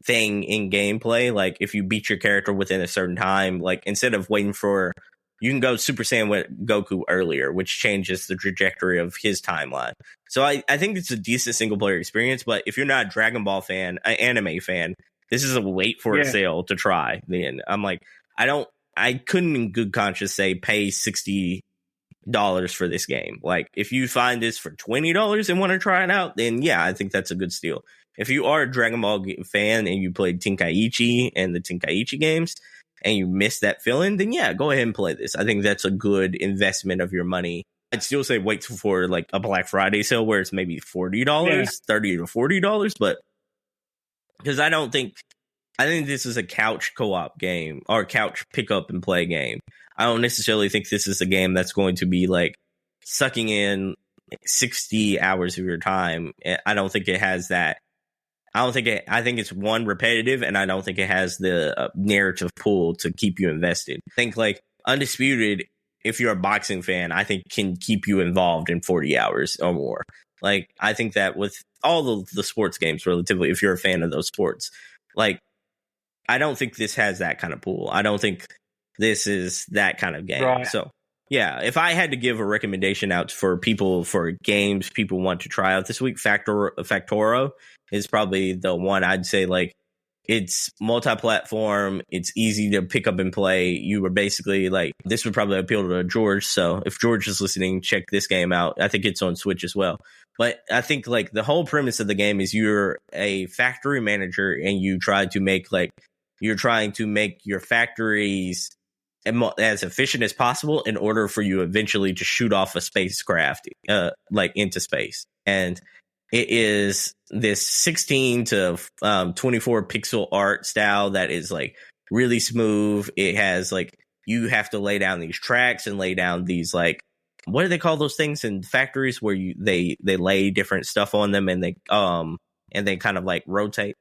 thing in gameplay, like if you beat your character within a certain time, like instead of waiting for, you can go Super Saiyan with Goku earlier, which changes the trajectory of his timeline. So I think it's a decent single player experience, but if you're not a Dragon Ball fan, an anime fan, this is a wait for a sale to try. Then I'm like, I couldn't in good conscience say pay $60 for this game. Like, if you find this for $20 and want to try it out, then yeah, I think that's a good steal. If you are a Dragon Ball fan and you played Tenkaichi and the Tenkaichi games and you miss that feeling, then yeah, go ahead and play this. I think that's a good investment of your money. I'd still say wait for like a Black Friday sale where it's maybe $40, $30 to $40, but because I think this is a couch co-op game or couch pick up and play game. I don't necessarily think this is a game that's going to be like sucking in 60 hours of your time. I don't think it has that. I think it's one, repetitive, and I don't think it has the narrative pull to keep you invested. I think like Undisputed, if you're a boxing fan, I think can keep you involved in 40 hours or more. Like, I think that with all the sports games, relatively, if you're a fan of those sports, like, I don't think this has that kind of pool. I don't think this is that kind of game. Right. So, yeah, if I had to give a recommendation out for games people want to try out this week, Factoro is probably the one. I'd say, like, it's multi-platform. It's easy to pick up and play. You were basically like, this would probably appeal to George. So if George is listening, check this game out. I think it's on Switch as well. But I think like the whole premise of the game is you're a factory manager and you're trying to make your factories as efficient as possible in order for you eventually to shoot off a spacecraft like into space. And it is this 16 to 24 pixel art style that is like really smooth. It has like, you have to lay down these tracks and lay down these like, what do they call those things in factories where they lay different stuff on them and they kind of like rotate?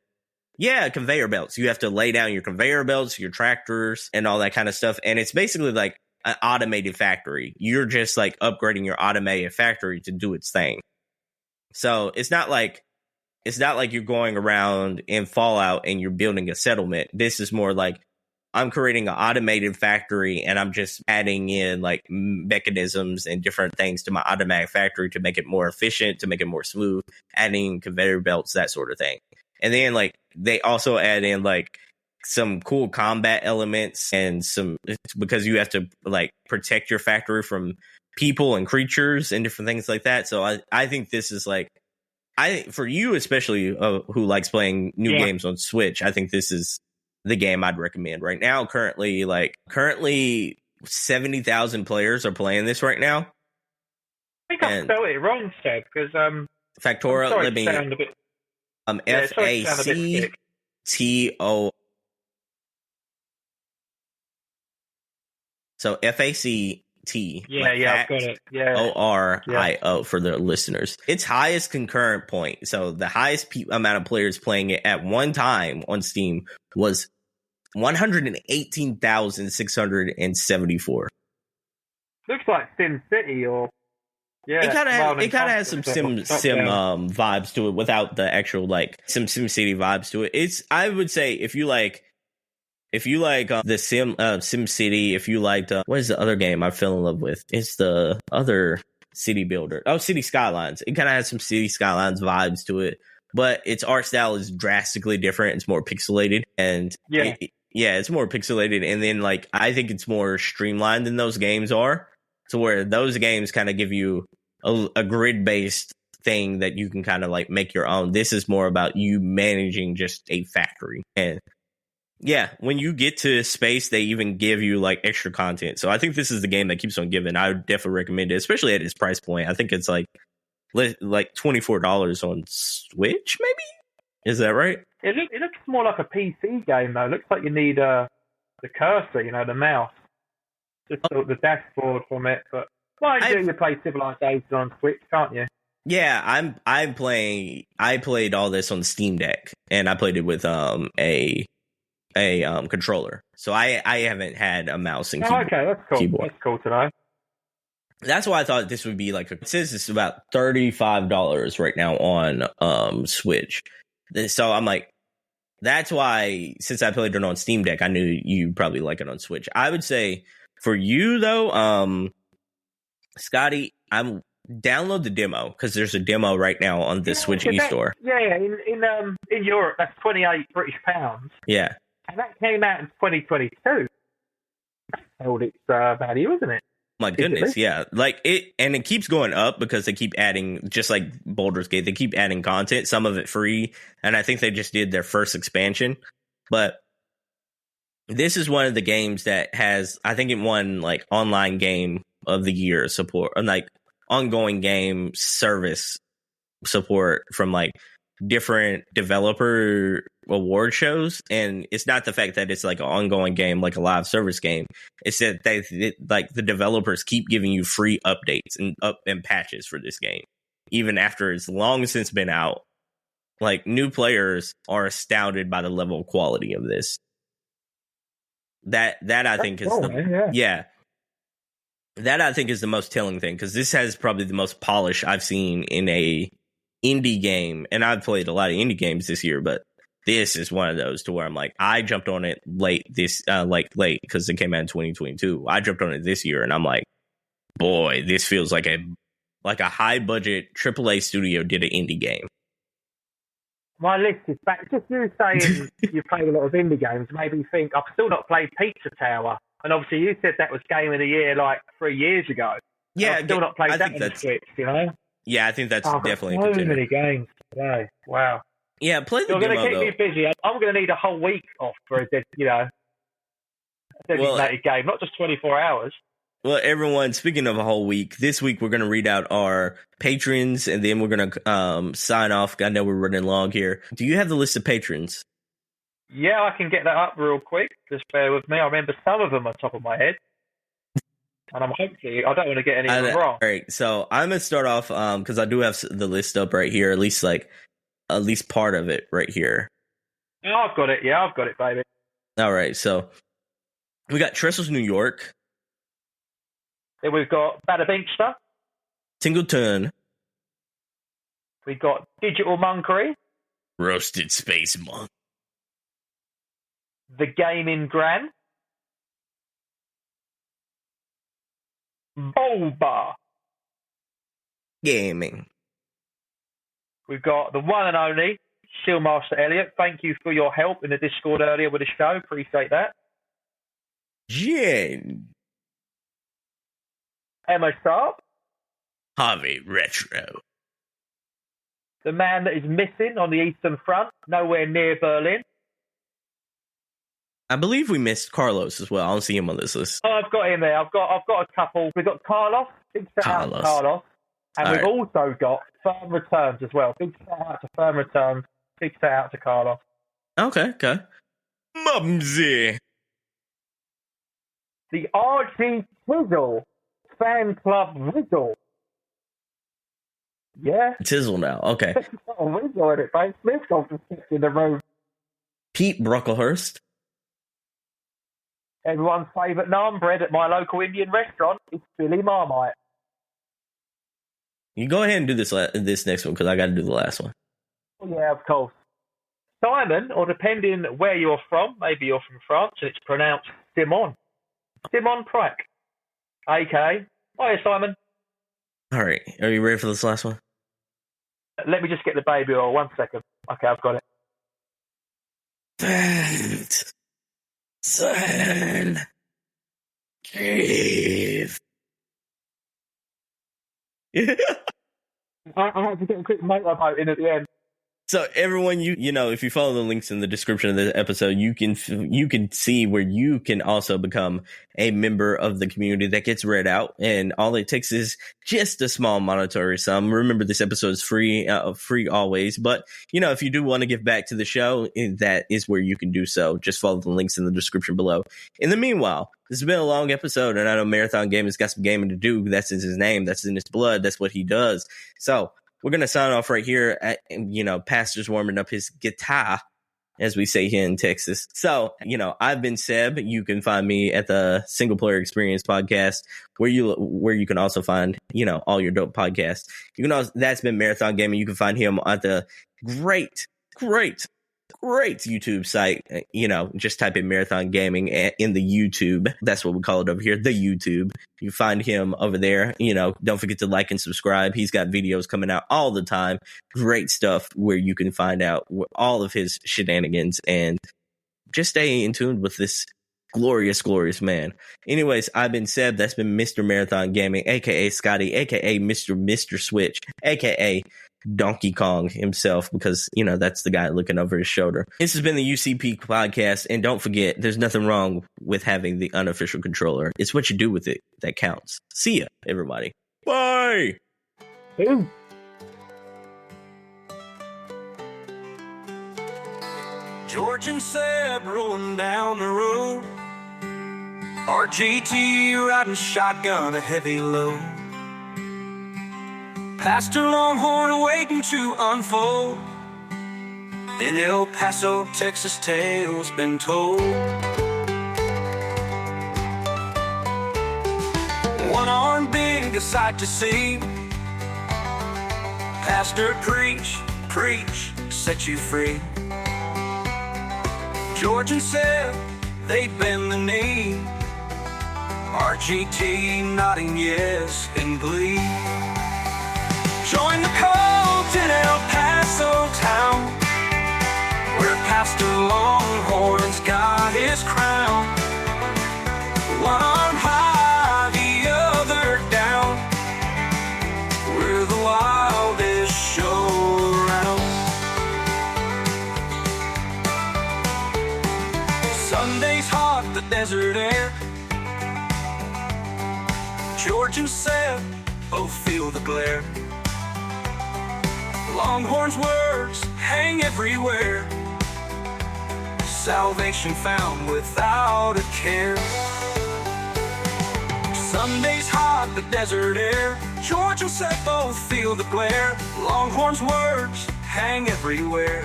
Yeah, conveyor belts. You have to lay down your conveyor belts, your tractors, and all that kind of stuff. And it's basically like an automated factory. You're just like upgrading your automated factory to do its thing. So it's not like you're going around in Fallout and you're building a settlement. This is more like I'm creating an automated factory and I'm just adding in like mechanisms and different things to my automatic factory to make it more efficient, to make it more smooth, adding conveyor belts, that sort of thing. And then like they also add in like some cool combat elements and some, because you have to like protect your factory from people and creatures and different things like that. So I think this is like, for you especially who likes playing new games on Switch, I think this is the game I'd recommend right now. Currently 70,000 players are playing this right now. I think I spelled it wrong, Seb, because Factora, let me FACTO. So FACT. I've got it. ORIO for the listeners. Its highest concurrent point, so the highest amount of players playing it at one time on Steam was 118,674. Looks like Sim City, or it kind of has some sim vibes to it without the actual like some SimCity vibes to it. It's, I would say, if you like the SimCity, if you liked what is the other game I fell in love with? It's the other city builder. Oh, City Skylines. It kind of has some City Skylines vibes to it, but its art style is drastically different. It's more pixelated, and it's more pixelated. And then like I think it's more streamlined than those games are, to where those games kind of give you a grid based thing that you can kind of like make your own. This is more about you managing just a factory. And yeah, when you get to space, they even give you like extra content. So I think this is the game that keeps on giving. I would definitely recommend it, especially at its price point. I think it's like $24 on Switch, maybe? Is that right? It looks more like a PC game, though. It looks like you need the cursor, the mouse. Just the dashboard from it. But you play Civilization on Switch, can't you? Yeah, I played all this on the Steam Deck, and I played it with a controller. So I haven't had a mouse and keyboard. Okay, that's cool. Keyboard. That's cool to know. That's why I thought this would be like it says it's about $35 right now on Switch. So I'm like, that's why, since I played it on Steam Deck, I knew you probably like it on Switch. I would say for you though, Scotty, I'm download the demo, because there's a demo right now on the Switch eStore. Yeah, in Europe that's 28 British pounds. Yeah. And that came out in 2022. Held its value, isn't it? My goodness, yeah. Like it keeps going up because they keep adding, just like Baldur's Gate, they keep adding content, some of it free, and I think they just did their first expansion. But this is one of the games that has, I think it won like online game of the year support, and like ongoing game service support from like different developer award shows. And it's not the fact that it's like an ongoing game, like a live service game. It's that like the developers keep giving you free updates and patches for this game, even after it's long since been out. Like new players are astounded by the level of quality of this. That I think is that I think is the most telling thing, because this has probably the most polish I've seen in a indie game. And I've played a lot of indie games this year, but this is one of those to where I'm like, I jumped on it late late because it came out in 2022. I jumped on it this year and I'm like, boy, this feels like a high budget AAA studio did an indie game. My list is back. Just you saying you play a lot of indie games made me think I've still not played Pizza Tower. And obviously you said that was Game of the Year like 3 years ago. Yeah, I've still not played that on the Switch, Yeah, I think that's definitely so many games today. Wow. Yeah, play the You're demo, going to keep me busy. I'm going to need a whole week off for a designated game, not just 24 hours. Well, everyone, speaking of a whole week, this week we're going to read out our patrons, and then we're going to sign off. I know we're running long here. Do you have the list of patrons? Yeah, I can get that up real quick. Just bear with me. I remember some of them on top of my head. And I don't want to get anything wrong. All right, so I'm going to start off because I do have the list up right here, at least part of it right here. Oh, I've got it. Yeah, I've got it, baby. All right, so we got Trestles, New York. Then we've got Bada Binkster. Tingleton. We got Digital Monkery. Roasted Space Monk. The Gaming Gran. Volbar. Gaming. We've got the one and only Shieldmaster Elliot. Thank you for your help in the Discord earlier with the show. Appreciate that. Jen. Emma Sharp. Harvey Retro. The man that is missing on the Eastern Front, nowhere near Berlin. I believe we missed Carlos as well. I don't see him on this list. Oh, I've got him there. I've got a couple. We've got Carlos. Big shout out to Carlos. And we've also got Firm Returns as well. Big shout out to Firm Returns. Big shout out to Carlos. Okay. Mumsy. The RG Tizzle Fan Club Rizzle. Yeah. Tizzle now. Okay. Rizzle in it, mate. Smith got to sit in the room. Pete Brocklehurst. Everyone's favourite naan bread at my local Indian restaurant is Billy Marmite. You go ahead and do this next one because I got to do the last one. Oh, yeah, of course. Simon, or depending where you're from, maybe you're from France and it's pronounced Simon. Simon Prac. Okay. Hiya, Simon. All right. Are you ready for this last one? Let me just get the baby oil. 1 second. Okay, I've got it. Son. Give. I had to get a quick motorboat in at the end. So everyone, you know, if you follow the links in the description of the episode, you can see where you can also become a member of the community that gets read out, and all it takes is just a small monetary sum. Remember, this episode is free always, but you know, if you do want to give back to the show, that is where you can do so. Just follow the links in the description below. In the meanwhile, this has been a long episode, and I know Marathon Gaming's got some gaming to do. That's in his name. That's in his blood. That's what he does. So we're going to sign off right here at, you know, Pastor's warming up his guitar, as we say here in Texas. So, you know, I've been Seb. You can find me at the Single Player Experience podcast, where you can also find, you know, all your dope podcasts. You can also, that's been Marathon Gaming. You can find him at the great YouTube site. You know, just type in Marathon Gaming in the YouTube. That's what we call it over here, the YouTube. You find him over there. You know, don't forget to like and subscribe. He's got videos coming out all the time. Great stuff where you can find out all of his shenanigans and just stay in tune with this glorious man. Anyways, I've been Seb. That's been Mr. Marathon Gaming, aka Scotty, aka Mr. Switch, aka Donkey Kong himself, because, you know, that's the guy looking over his shoulder. This has been the UCP podcast, and don't forget, there's nothing wrong with having the unofficial controller. It's what you do with it that counts. See ya, everybody. Bye! Ooh. George and Seb rolling down the road, RGT riding shotgun, a heavy load. Pastor Longhorn waiting to unfold. In El Paso, Texas, tales been told. One arm big, a sight to see. Pastor preach, set you free. George and Seb, they bend the knee. RGT nodding yes in glee. Join the cult in El Paso town, where Pastor Longhorn's got his crown. One arm high, the other down. We're the wildest show around. Sunday's hot, the desert air. George and Seb both feel the glare. Longhorn's words hang everywhere. Salvation found without a care. Sunday's hot, the desert air. George and Seb both feel the glare. Longhorn's words hang everywhere.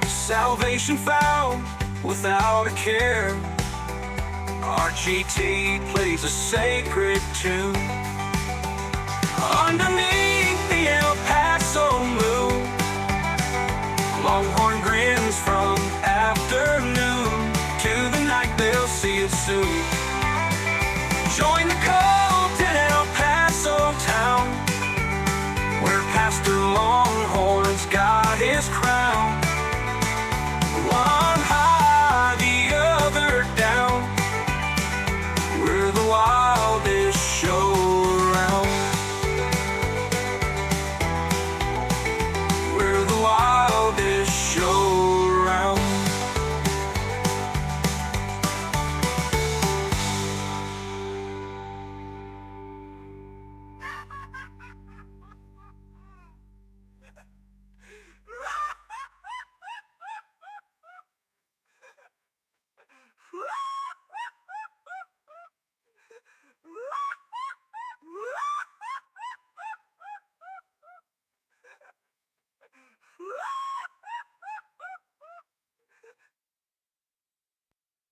Salvation found without a care. RGT plays a sacred tune.